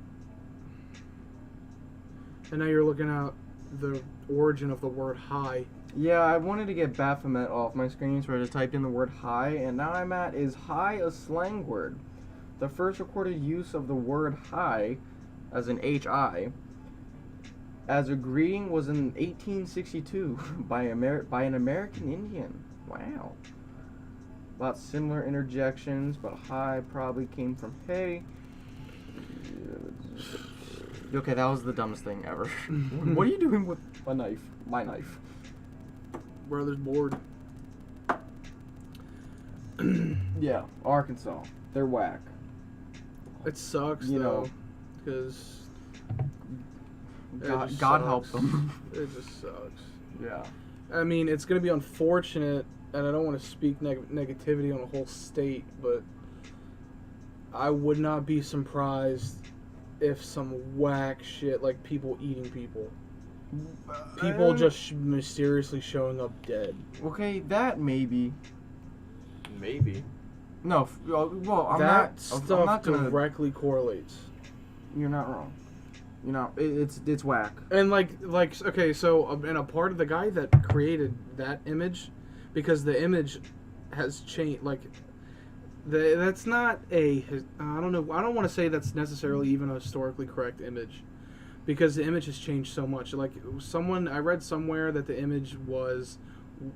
And now you're looking at the origin of the word high. Yeah, I wanted to get Baphomet off my screen, so I just typed in the word high, and now I'm at, is high a slang word? The first recorded use of the word high, as in H-I, as a greeting was in 1862 by an American Indian. Wow. Lots of similar interjections, but high probably came from hey. Okay, that was the dumbest thing ever. What are you doing with a knife? My knife. Brother's bored. Yeah, Arkansas. They're whack. It sucks, You though, know. because God help them. It just sucks. Yeah. I mean, it's going to be unfortunate, and I don't want to speak negativity on a whole state, but I would not be surprised if some whack shit, like people eating people. People just mysteriously showing up dead. Okay, that maybe. Maybe. No, well, I'm that not stuff gonna, directly correlates. You're not wrong. You know, it's whack. And like okay, so and a part of the guy that created that image, because the image has changed. Like, that's not a. I don't know. I don't want to say that's necessarily even a historically correct image, because the image has changed so much. Like I read somewhere that the image was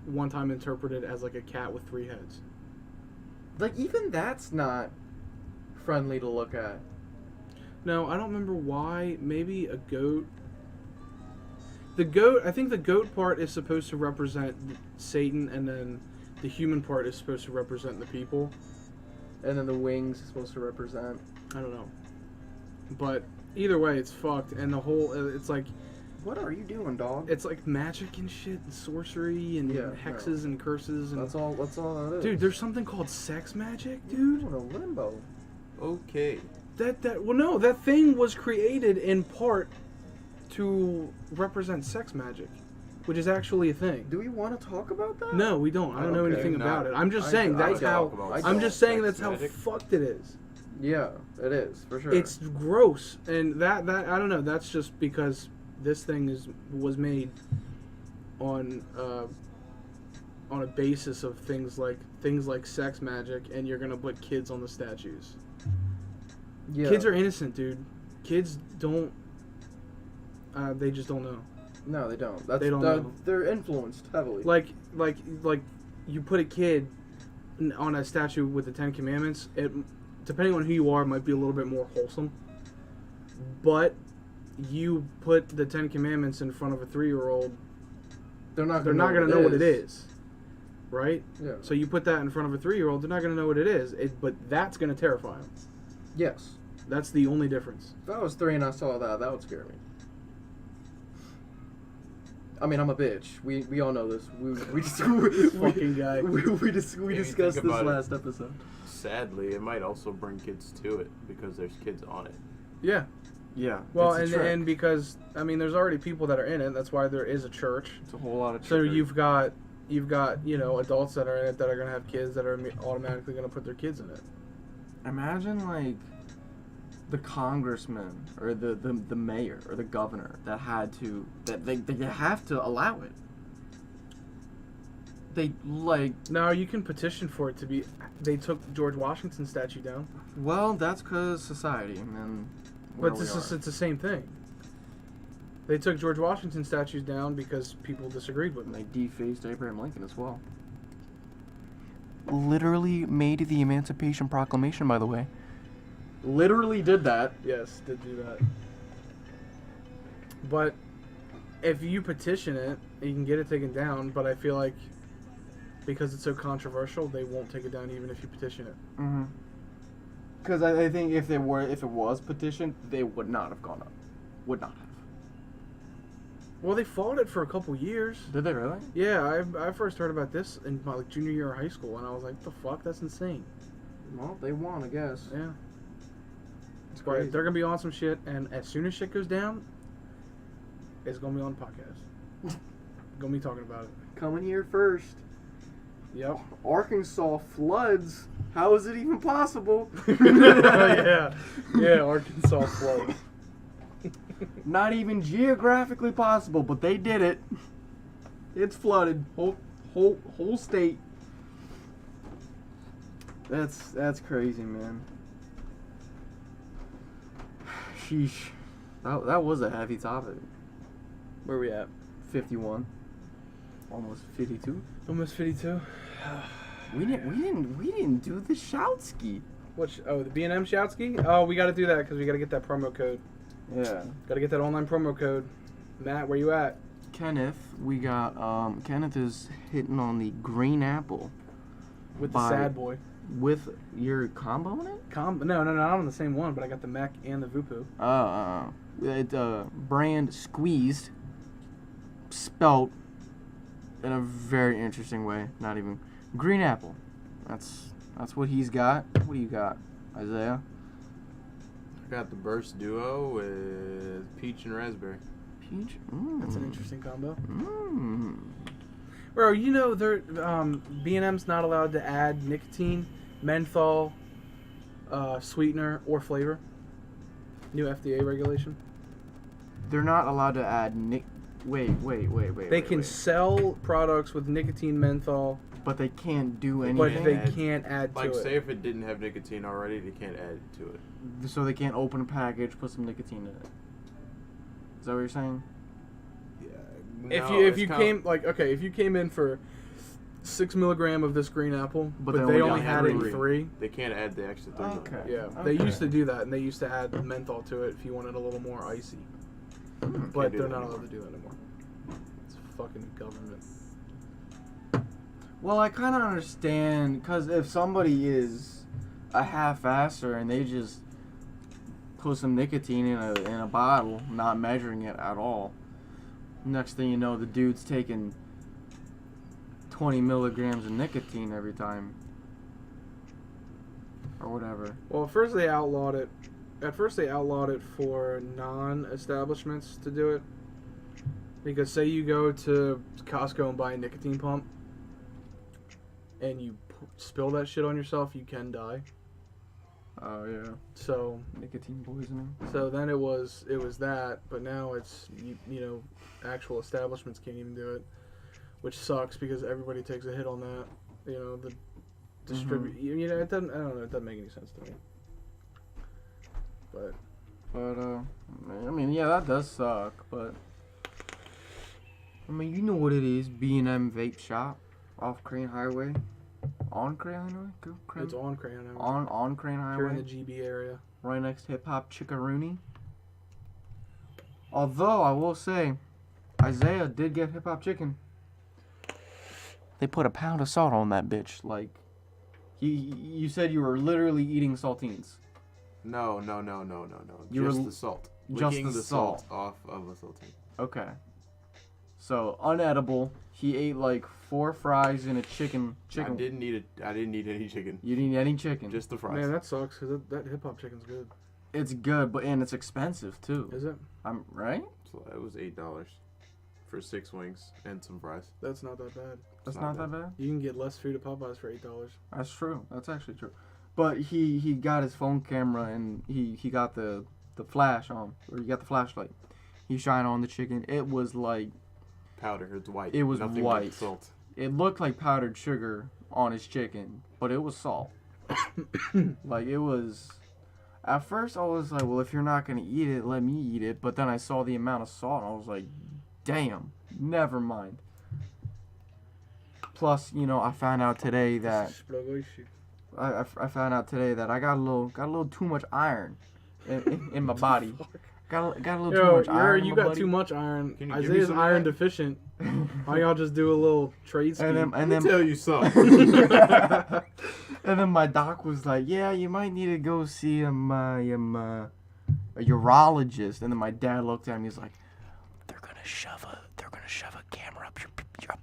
one time interpreted as like a cat with 3 heads. Like, even that's not friendly to look at. No, I don't remember why. Maybe a goat. The goat, I think the goat part is supposed to represent Satan, and then the human part is supposed to represent the people. And then the wings is supposed to represent. I don't know. But either way, it's fucked, and the whole, it's like... What are you doing, dog? It's like magic and shit, and sorcery, and hexes and curses. And That's all that is. Dude, there's something called sex magic, dude. What a limbo. Okay. That thing was created in part to represent sex magic, which is actually a thing. Do we want to talk about that? No, we don't. I don't know anything about it. I'm just saying that's how fucked it is. Yeah, it is for sure. It's gross, and that I don't know. That's just because this thing was made on a basis of things like sex magic, and you're gonna put kids on the statues. Yeah. Kids are innocent, dude. Kids don't. They just don't know. No, they don't. They don't know. They're influenced heavily. Like you put a kid on a statue with the 10 Commandments. It, depending on who you are, might be a little bit more wholesome. But you put the 10 Commandments in front of a 3-year-old, they're not going to know what it is, right? Yeah. So you put that in front of a 3-year-old, they're not going to know what it is. But that's going to terrify them. Yes. That's the only difference. If I was 3 and I saw that would scare me. I mean, I'm a bitch. We all know this. We just fucking guy. We discussed this last episode. Sadly, it might also bring kids to it because there's kids on it. Yeah. Yeah. Well, it's a trick. and because I mean, there's already people that are in it. That's why there is a church. It's a whole lot of So trickery. you've got adults that are in it that are gonna have kids that are automatically gonna put their kids in it. Imagine like the congressman or the mayor or the governor that had to they have to allow it. They like No, you can petition for it to be. They took George Washington's statue down, well, that's because society and then. but it's the same thing. They took George Washington's statues down because people disagreed with And them. they defaced Abraham Lincoln as well. Literally made the Emancipation Proclamation, by the way. Literally did that. Yes, did do that. But if you petition it, you can get it taken down. But I feel like because it's so controversial, they won't take it down even if you petition it. Mm-hmm. Because I think if it was petitioned, they would not have gone up. Would not have. Well, they fought it for a couple years. Did they really? Yeah, I first heard about this in my junior year of high school, and I was like, "The fuck, that's insane." Well, they won, I guess. Yeah, It's but crazy. they're gonna be on some shit, and as soon as shit goes down, it's gonna be on the podcast. Gonna be talking about it. Coming here first. Yep. Arkansas floods. How is it even possible? yeah, Arkansas floods. Not even geographically possible, but they did it. It's flooded. Whole state. That's crazy, man. Sheesh. That was a heavy topic. Where we at? 51. Almost 52. Almost 52. We didn't do the shout ski. The B&M Shoutski? Oh, we got to do that because we got to get that promo code. Yeah. Got to get that online promo code. Matt, where you at? Kenneth, we got Kenneth is hitting on the green apple With the By- sad boy. with your combo in it. No, I'm on the same one, but I got the mech and the Vupu. It's brand Squeezed, spelt in a very interesting way. Not even green apple. That's what he's got. What do you got, Isaiah? I got the Burst Duo with peach and raspberry. Peach. That's an interesting combo. Mm. Bro, you know they're B&M's not allowed to add nicotine, menthol, sweetener, or flavor. New FDA regulation. They're not allowed to add Wait. They can sell products with nicotine, menthol, But they can't do but anything. they can't add Like, to say it. if it didn't have nicotine already, they can't add it to it. So they can't open a package, put some nicotine in it. Is that what you're saying? Yeah. If you came in for 6 milligram of this green apple, but they only had it in 3. They can't add the extra 3. Okay. Yeah, they used to do that, and they used to add menthol to it if you wanted a little more icy. But do they're that not anymore. allowed to do that anymore. It's fucking government. Well, I kind of understand, because if somebody is a half-asser and they just put some nicotine in a bottle, not measuring it at all, next thing you know, the dude's taking 20 milligrams of nicotine every time. Or whatever. Well, at first they outlawed it. At first they outlawed it for non-establishments to do it. Because say you go to Costco and buy a nicotine pump, and you spill that shit on yourself, you can die. Oh, yeah. So Nicotine poisoning. then it was that, but now it's actual establishments can't even do it, which sucks because everybody takes a hit on that. The distribute. It doesn't. I don't know. It doesn't make any sense to me. But I mean, yeah, that does suck, but I mean, you know what it is, B&M Vape Shop off Crane Highway. On Crane Highway? it's on Crayon. On Crane If you're in Highway, the GB area. right next to Hip Hop Chickaroony. Although, I will say, Isaiah did get Hip Hop Chicken. They put a pound of salt on that bitch. Like, you said you were literally eating saltines. No. You Just were- the salt. just Licking the the salt. salt off of a saltine. Okay. So, unedible. He ate like 4 fries and a chicken. I didn't eat any chicken. You didn't eat any chicken. Just the fries. Man, that sucks because that hip hop chicken's good. It's good, and it's expensive too. Is it? I'm right. So it was $8 for 6 wings and some fries. That's not that bad. That's not that bad. You can get less food at Popeyes for $8. That's true. That's actually true. But he got his phone camera and he got the flash on, or he got the flashlight. He shined on the chicken. It was like Powder. It's white. It was Nothing white. but salt. it looked like powdered sugar on his chicken, but it was salt. Like it was. At first, I was like, well, if you're not gonna eat it, let me eat it. But then I saw the amount of salt, and I was like, damn, never mind. Plus, you know, I found out today that I found out today that I got a little too much iron in my body. Got a little too much iron. You got too much iron. Can you give me Isaiah's some of iron that? deficient. Why y'all just do a little trade scheme? Let me tell you something. And then my doc was like, "Yeah, you might need to go see a urologist." And then my dad looked at me. He's like, "They're gonna shove a camera up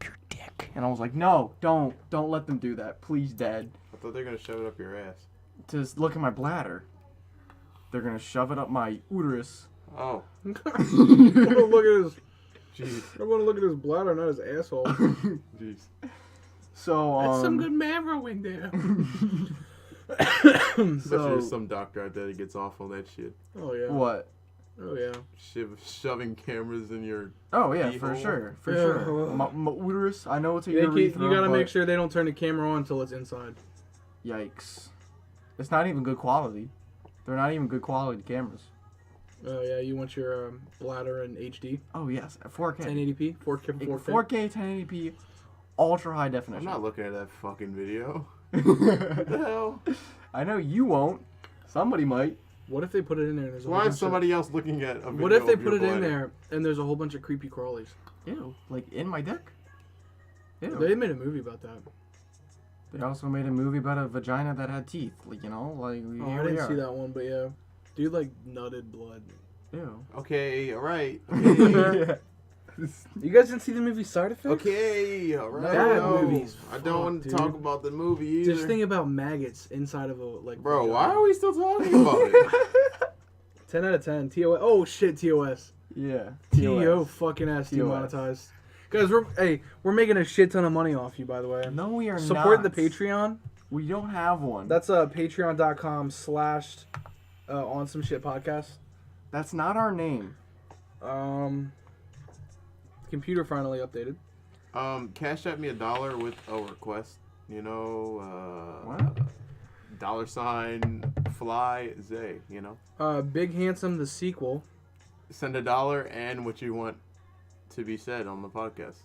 your dick." And I was like, "No, don't let them do that, please, Dad. I thought they were gonna shove it up your ass. Just look at my bladder. They're gonna shove it up my uterus." Oh, I'm gonna look at his. jeez, I want to look at his bladder, not his asshole. jeez. So That's some good marrow in there. Especially So there's some doctor out there that gets off on that shit. Oh yeah. what? Oh yeah. Shoving cameras in your. Oh yeah, Pee for hole. sure, for Yeah. sure. My uterus. I know it's a You urethra. gotta but make sure they don't turn the camera on until it's inside. Yikes! It's not even good quality. They're not even good quality cameras. Oh yeah, you want your bladder in HD, Oh yes, 4K. 1080p, 4K, 4K. 4K 1080p, ultra high I'm definition. not looking at that fucking video. What the hell? I know you won't. Somebody might. What if they put it in there? And there's a whole Why bunch is somebody else looking at a video? What if they of your put it in bladder? there and there's a whole bunch of creepy crawlies? Ew, like in my dick. Ew. They made a movie about that. They also made a movie about a vagina that had teeth. Like, you know, like Oh, here I we didn't are. see that one, but yeah, dude, like nutted blood. Ew. Okay, alright. Okay. You guys didn't see the movie Side Effects? Okay, alright. Bad no. movies. I don't Fuck, want to dude. talk about the movie either. Just think about maggots inside of a like. Bro, vagina. why are we still talking about it? 10 out of 10. TOS. Oh shit, TOS. Yeah. TO fucking ass TOS. demonetized. Guys, we're making a shit ton of money off you, by the way. No, we are not. Support the Patreon. We don't have one. That's patreon.com/ on some shit podcast. That's not our name. Computer finally updated. Cash at me $1 with a request. You know, What? $fly Zay, you know? Big Handsome the sequel. Send $1 and what you want to be said on the podcast.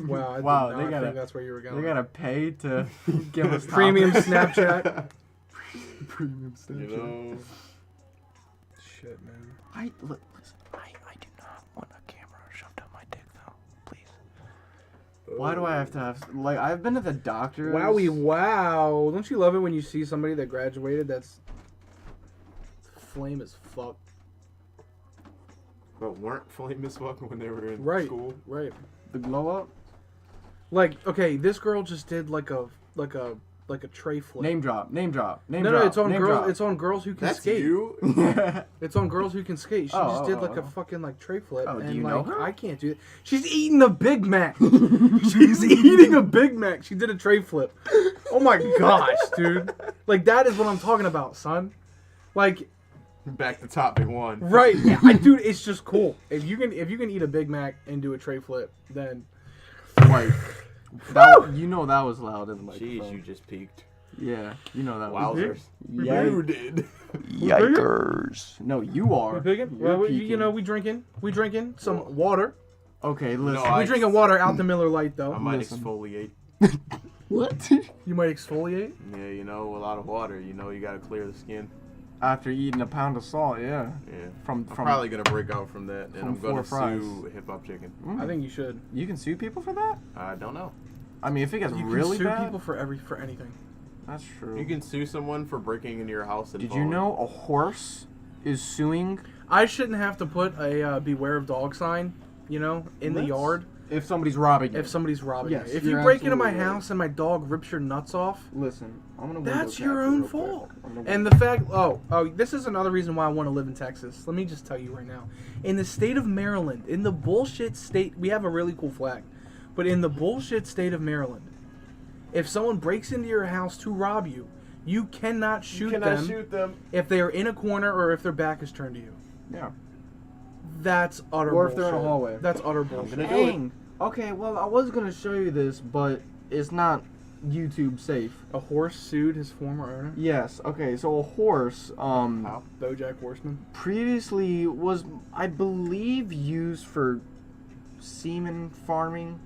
Wow, I Wow, did they not gotta- think that's where you were going. They gotta pay to give us Premium topics. Snapchat. Premium Snapchat. You know? Shit, man. Listen, I do not want a camera shoved up my dick, though. Please. Why do I have to have... Like, I've been to the doctor. Wowie, wow. Don't you love it when you see somebody that graduated that's flame as fuck? But weren't flame as fuck when they were in Right. school? Right. The glow up? Like, okay, this girl just did like a tray flip. Name drop. No, drop. it's on name girls. drop. It's on girls who can That's skate. you? It's on girls who can skate. She just did like a oh. fucking like tray flip. Oh, do and you like know her? I can't do it. She's eating a Big Mac. She's eating a Big Mac. She did a tray flip. Oh my gosh, dude. Like that is what I'm talking about, son. Like Back to topic one. right, yeah, dude, it's just cool. If you can eat a Big Mac and do a tray flip, then Wait. That, you know that was loud in the microphone. Jeez, you just peaked. Yeah, you know that was Wowzers. Yikes. You did. Yikers. No, you are. we're bigging. You're Well, you peaking. know, we drinking some water. Okay, listen. No, We drinking water out the Miller Lite though. I might Listen. exfoliate. What? You might exfoliate. Yeah, you know, a lot of water. You know, you gotta clear the skin. After eating a pound of salt, yeah. Yeah. From I'm probably gonna break out from that, and from I'm gonna 4 fries. sue Hip Hop Chicken. I think you should. You can sue people for that? I don't know. I mean, if it gets You really can sue bad, people for anything. that's true. You can sue someone for breaking into your house and Did you falling. know a horse is suing? I shouldn't have to put a beware of dog sign, you know, in the Let's- yard. If somebody's robbing you. if somebody's robbing Yes, you. If you you're break into my absolutely right. house and my dog rips your nuts off, Listen, I'm gonna. that's window your tap you own real quick. fault. I'm gonna And window- the fact, this is another reason why I want to live in Texas. Let me just tell you right now. In the state of Maryland, in the bullshit state, we have a really cool flag, but in the bullshit state of Maryland, if someone breaks into your house to rob you, you cannot shoot them if they are in a corner or if their back is turned to you. Yeah. That's utter Or bullshit. if they're in a hallway. That's utter bullshit. gonna do it. Dang. Okay, well, I was gonna show you this, but it's not YouTube safe. A horse sued his former owner. Yes. Okay. So a horse, BoJack Horseman. previously was, I believe, used for semen farming.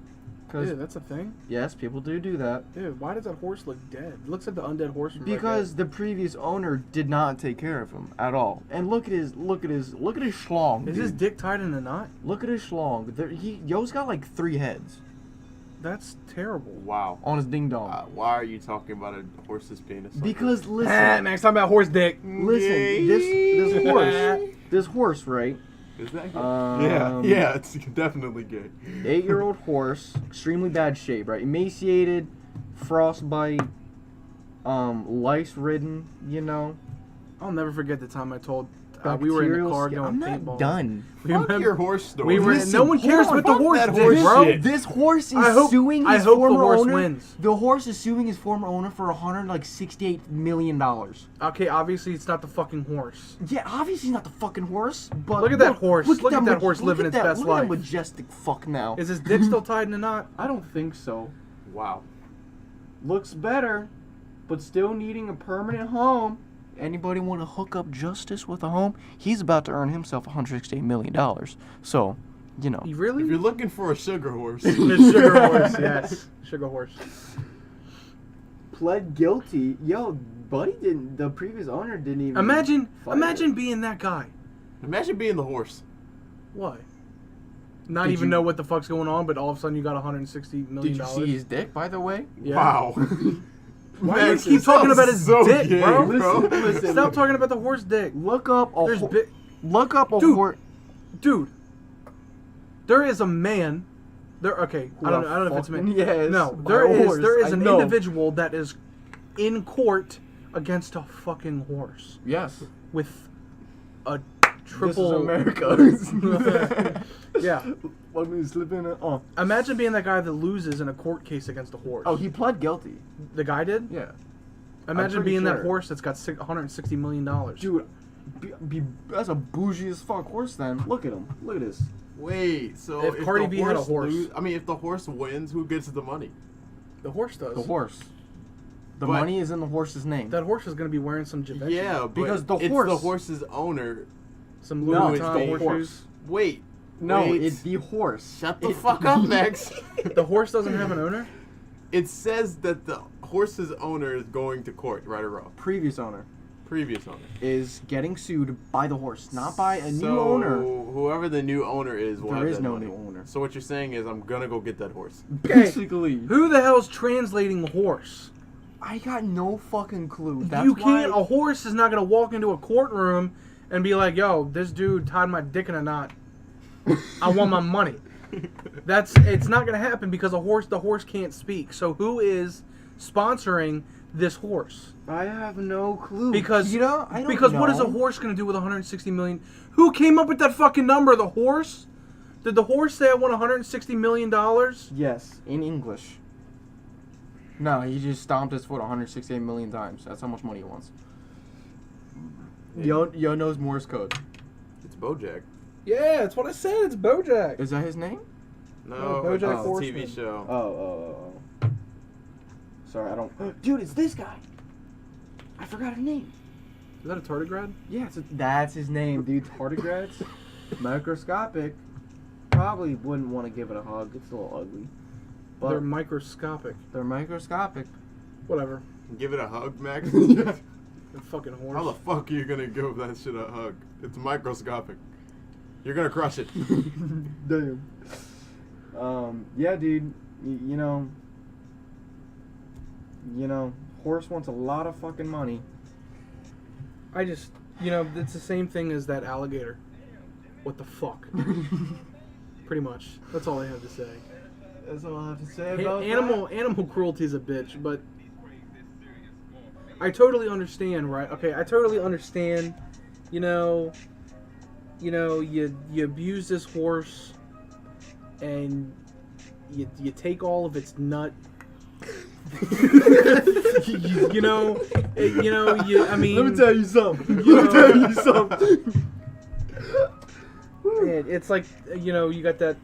Cause Dude, that's a thing. yes, people do that. Dude, why does that horse look dead? It looks like the undead horse from Because the previous owner did not take care of him at all. And look at his schlong. Is dude. his dick tied in a knot? Look at his schlong. Yo's got like 3 heads That's terrible. Wow. on his ding dong. Why are you talking about a horse's penis? like Because this? listen, Next time about horse dick. listen, this horse, right? Is that gay? Um, yeah, it's definitely gay. 8-year-old horse, extremely bad shape, right? Emaciated, frostbite, lice ridden, you know. I'll never forget the time I told we were in the Bacterial car skin- going I'm not paintball. done. We Fuck remember- your horse story. We were. Listen, no one hold cares on, what the fuck horse that did, horse bro. shit. This horse is I hope- suing I his hope the former horse owner. wins. The horse is suing his former owner for $168 million. Okay, obviously it's not the fucking horse. Yeah, obviously not the fucking horse, but Look at that horse. Look at that ma- horse look living at its that- best look at life. that majestic fuck now. Is his dick still tied in a knot? I don't think so. Wow. Looks better, but still needing a permanent home. Anybody want to hook up justice with a home? He's about to earn himself $168 million. So, you know. You If really? you're looking for a sugar horse, The sugar horse, yes. Sugar horse. Pled guilty. Yo, buddy didn't. The previous owner didn't even. Imagine fight being that guy. imagine being the horse. What? Not Did even you- know what the fuck's going on, but all of a sudden you got $160 it. million. Did you see his dick, by the way? Yeah. Wow. Why do you Max, keep it talking sounds about his so dick, gay, bro? Listen. Stop talking about the horse dick. Look up a There's horse. Look up a Dude. horse. Dude, there is a man. I don't know if it's a man. Yes. No, by there a is horse, there is I an know. individual that is in court against a fucking horse Yes. with a This triple. is America. Yeah. Let me slip in it. Oh. Imagine being that guy that loses in a court case against a horse. Oh, he pled guilty. The guy did. Yeah. Imagine pretty being that sure. horse that's got $160 million. Dude, that's a bougie as fuck horse. Then look at him. Look at this. Wait, so If Cardi the B had a horse- if the horse wins, who gets the money? The horse does. The horse. The But- money is in the horse's name. That horse is going to be wearing some Givenchy. Yeah, but Because the it's horse- the horse's owner. Some No, Louis it's Vuitton the horse horse. shoes. Wait. No, wait. it's the horse. Shut the fuck up, Max. The horse doesn't have an owner? It says that the horse's owner is going to court, right or wrong? Previous owner Previous owner. is getting sued by the horse, not by a new So, owner. Whoever the new owner is will There have is that no money. new owner. So what you're saying is I'm gonna go get that horse. Basically, Who the hell's translating horse? I got no fucking clue. That's You can't. why- A horse is not going to walk into a courtroom and be like, yo, this dude tied my dick in a knot. I want my money. It's not going to happen because the horse can't speak. So who is sponsoring this horse? I have no clue. Because you know, I don't because know. what is a horse going to do with 160 million? Who came up with that fucking number? The horse? Did the horse say I want 160 million dollars? Yes, in English. No, he just stomped his foot 168 million times. That's how much money he wants. Yo knows Morse code. It's BoJack. Yeah, that's what I said. It's BoJack. Is that his name? No, BoJack it's a Horseman. TV show. Oh. Sorry, I don't. Dude, it's this guy. I forgot his name. Is that a tardigrade? Yeah, that's his name, dude. Tardigrades. Microscopic. Probably wouldn't want to give it a hug. It's a little ugly. But They're microscopic. they're microscopic. Whatever. Give it a hug, Max. The fucking horse. How the fuck are you gonna give that shit a hug? It's microscopic. You're gonna crush it. Damn. Yeah, dude. You know, horse wants a lot of fucking money. I just, it's the same thing as that alligator. What the fuck? Pretty much. That's all I have to say. That's all I have to say about Animal cruelty is a bitch, but I totally understand, right? Okay, I totally understand. You abuse this horse, and you take all of its nut. I mean. Let me tell you something. It's like, you got that.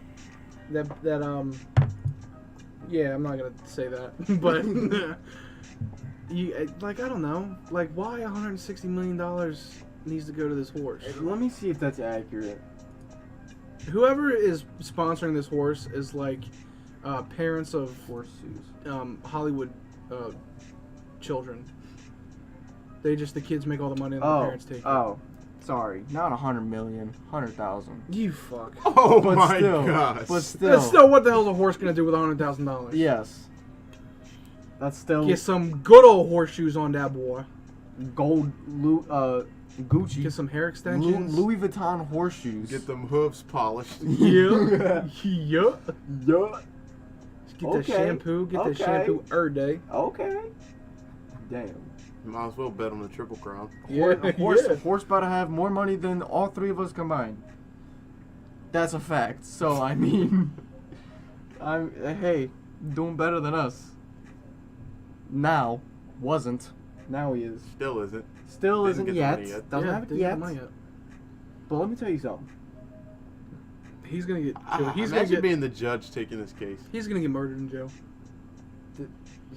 Yeah, I'm not gonna say that, but I don't know, why $160 million needs to go to this horse? Let me see if that's accurate. Whoever is sponsoring this horse is parents of Horseshoes. Hollywood children. The kids make all the money and the parents take it. Oh, sorry, not 100 million, 100,000. You fuck. Oh But my still, gosh. But still, Still, what the hell is a horse gonna do with $100,000? yes, that's still Get some good old horseshoes on that boy. gold. Gucci. Get some hair extensions. Louis Vuitton horseshoes. Get them hooves polished. Yeah. Yeah. Yeah. Get that shampoo. Get that shampoo every day. Okay. Damn. Might as well bet on the Triple Crown. Horse about to have more money than all three of us combined. That's a fact. So I mean, hey, doing better than us. Now, wasn't. Now he is. Still isn't. Still Didn't isn't get the yet. money yet. Doesn't have it didn't yet. get money yet. But let me tell you something. He's gonna get killed. Imagine being the judge taking this case. He's gonna get murdered in jail.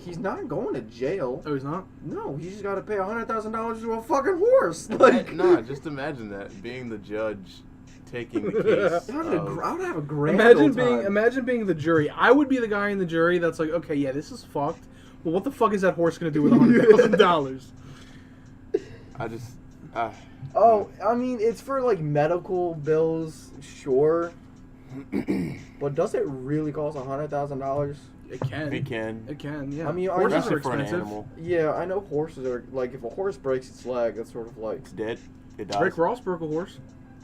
He's not going to jail. Oh, he's not? No, he's just got to pay $100,000 to a fucking horse. No, just imagine that being the judge taking the case. I would have a grand Imagine being the jury. I would be the guy in the jury that's like, okay, yeah, this is fucked. Well, what the fuck is that horse gonna do with $100,000? I just. Oh, I mean, it's for medical bills, sure. But does it really cost $100,000? It can. It can. It can, yeah. I mean, horses Especially are for an expensive. animal. Yeah, I know horses are if a horse breaks its leg, that's sort of It's dead. It dies. Rick Ross broke a horse.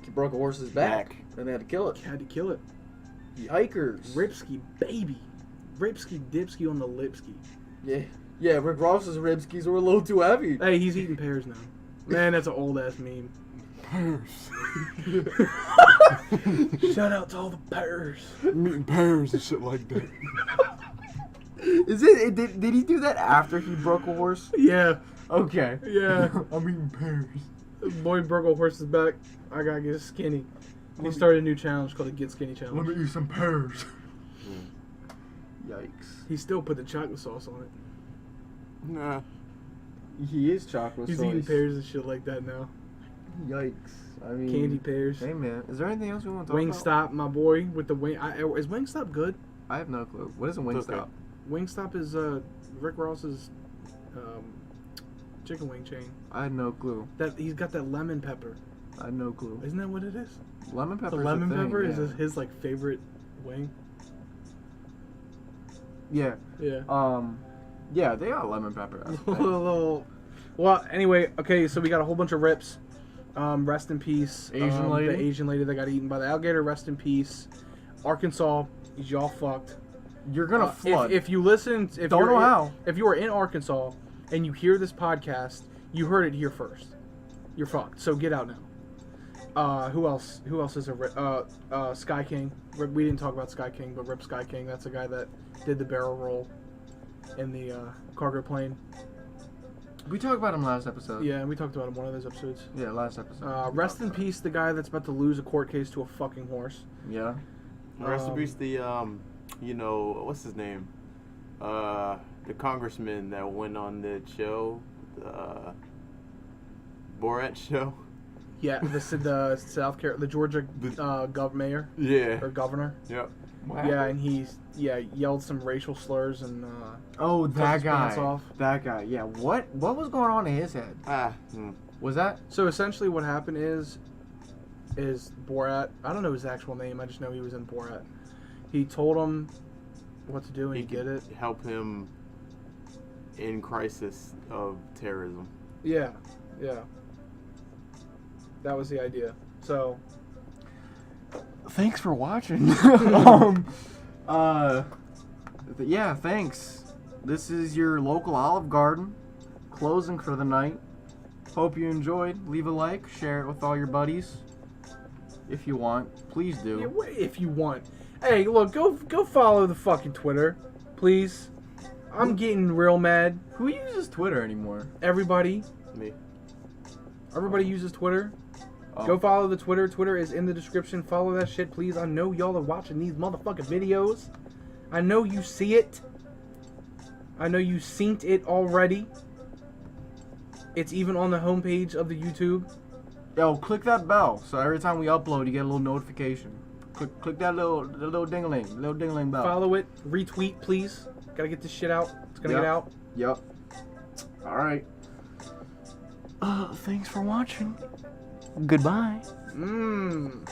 he broke a horse's back, and they had to kill it. Had to kill it. Yikers. Ripsky, baby. Ripsky dipsky on the lipsky. Yeah, Rick Ross's ribskis were a little too heavy. Hey, he's eating pears now. Man, that's an old ass meme. Pears. Shout out to all the pears. I'm eating pears and shit like that. Is it? Did he do that after he broke a horse? Yeah, Okay. yeah. I'm eating pears. Boy broke a horse's back. I gotta get skinny. He started a new challenge called the Get Skinny Challenge. Let me eat some pears. Yikes. He still put the chocolate sauce on it. Nah. He is chocolate He's sauce. eating pears and shit like that now. Yikes. I mean, Candy pears. Hey man, is there anything else we want to talk about? Wingstop, my boy, with the wing. Is Wingstop good? I have no clue. What is a Wingstop? Okay. Wingstop is Rick Ross's chicken wing chain. I had no clue. That he's got that lemon pepper. I had no clue. Isn't that what it is? Lemon pepper. The lemon pepper yeah. is his favorite wing. Yeah. Yeah. Yeah, they got lemon pepper. Well, anyway, okay, so we got a whole bunch of rips. Rest in peace. Asian lady? The Asian lady that got eaten by the alligator, rest in peace. Arkansas, y'all fucked. You're gonna flood. If you listen, if Don't you're know in, how. If you are in Arkansas and you hear this podcast, you heard it here first. You're fucked. So get out now. Who else? Who else is a rip? Sky King. We didn't talk about Sky King, but Rip Sky King. That's the guy that did the barrel roll in the cargo plane. We talked about him last episode. Yeah, and we talked about him one of those episodes. Yeah, last episode. Rest in peace, the guy that's about to lose a court case to a fucking horse. Yeah. Rest in peace, the what's his name? The congressman that went on the show, the Borat show. Yeah, the South Carolina, the Georgia mayor. Yeah. Or governor. Yep. What Yeah, happened? and he yelled some racial slurs and Oh, took that his pants guy. off. That guy. Yeah. What was going on in his head? Was that? So essentially, what happened is Borat. I don't know his actual name. I just know he was in Borat. He told him what to do, and he did it. Help him in crisis of terrorism. Yeah. That was the idea. So thanks for watching. Yeah, thanks. This is your local Olive Garden closing for the night. Hope you enjoyed. Leave a like, share it with all your buddies. If you want, please do. Yeah, if you want. Hey, look, go follow the fucking Twitter, please. I'm getting real mad. Who uses Twitter anymore? Everybody. Me. Everybody uses Twitter. Oh. Go follow the Twitter. Twitter is in the description. Follow that shit, please. I know y'all are watching these motherfucking videos. I know you see it. I know you synced it already. It's even on the homepage of the YouTube. Yo, click that bell so every time we upload, you get a little notification. Click that little ding-a-ling bell. Follow it. Retweet, please. Gotta get this shit out. It's gonna get out. Yep. All right. Thanks for watching. Goodbye. Mmm.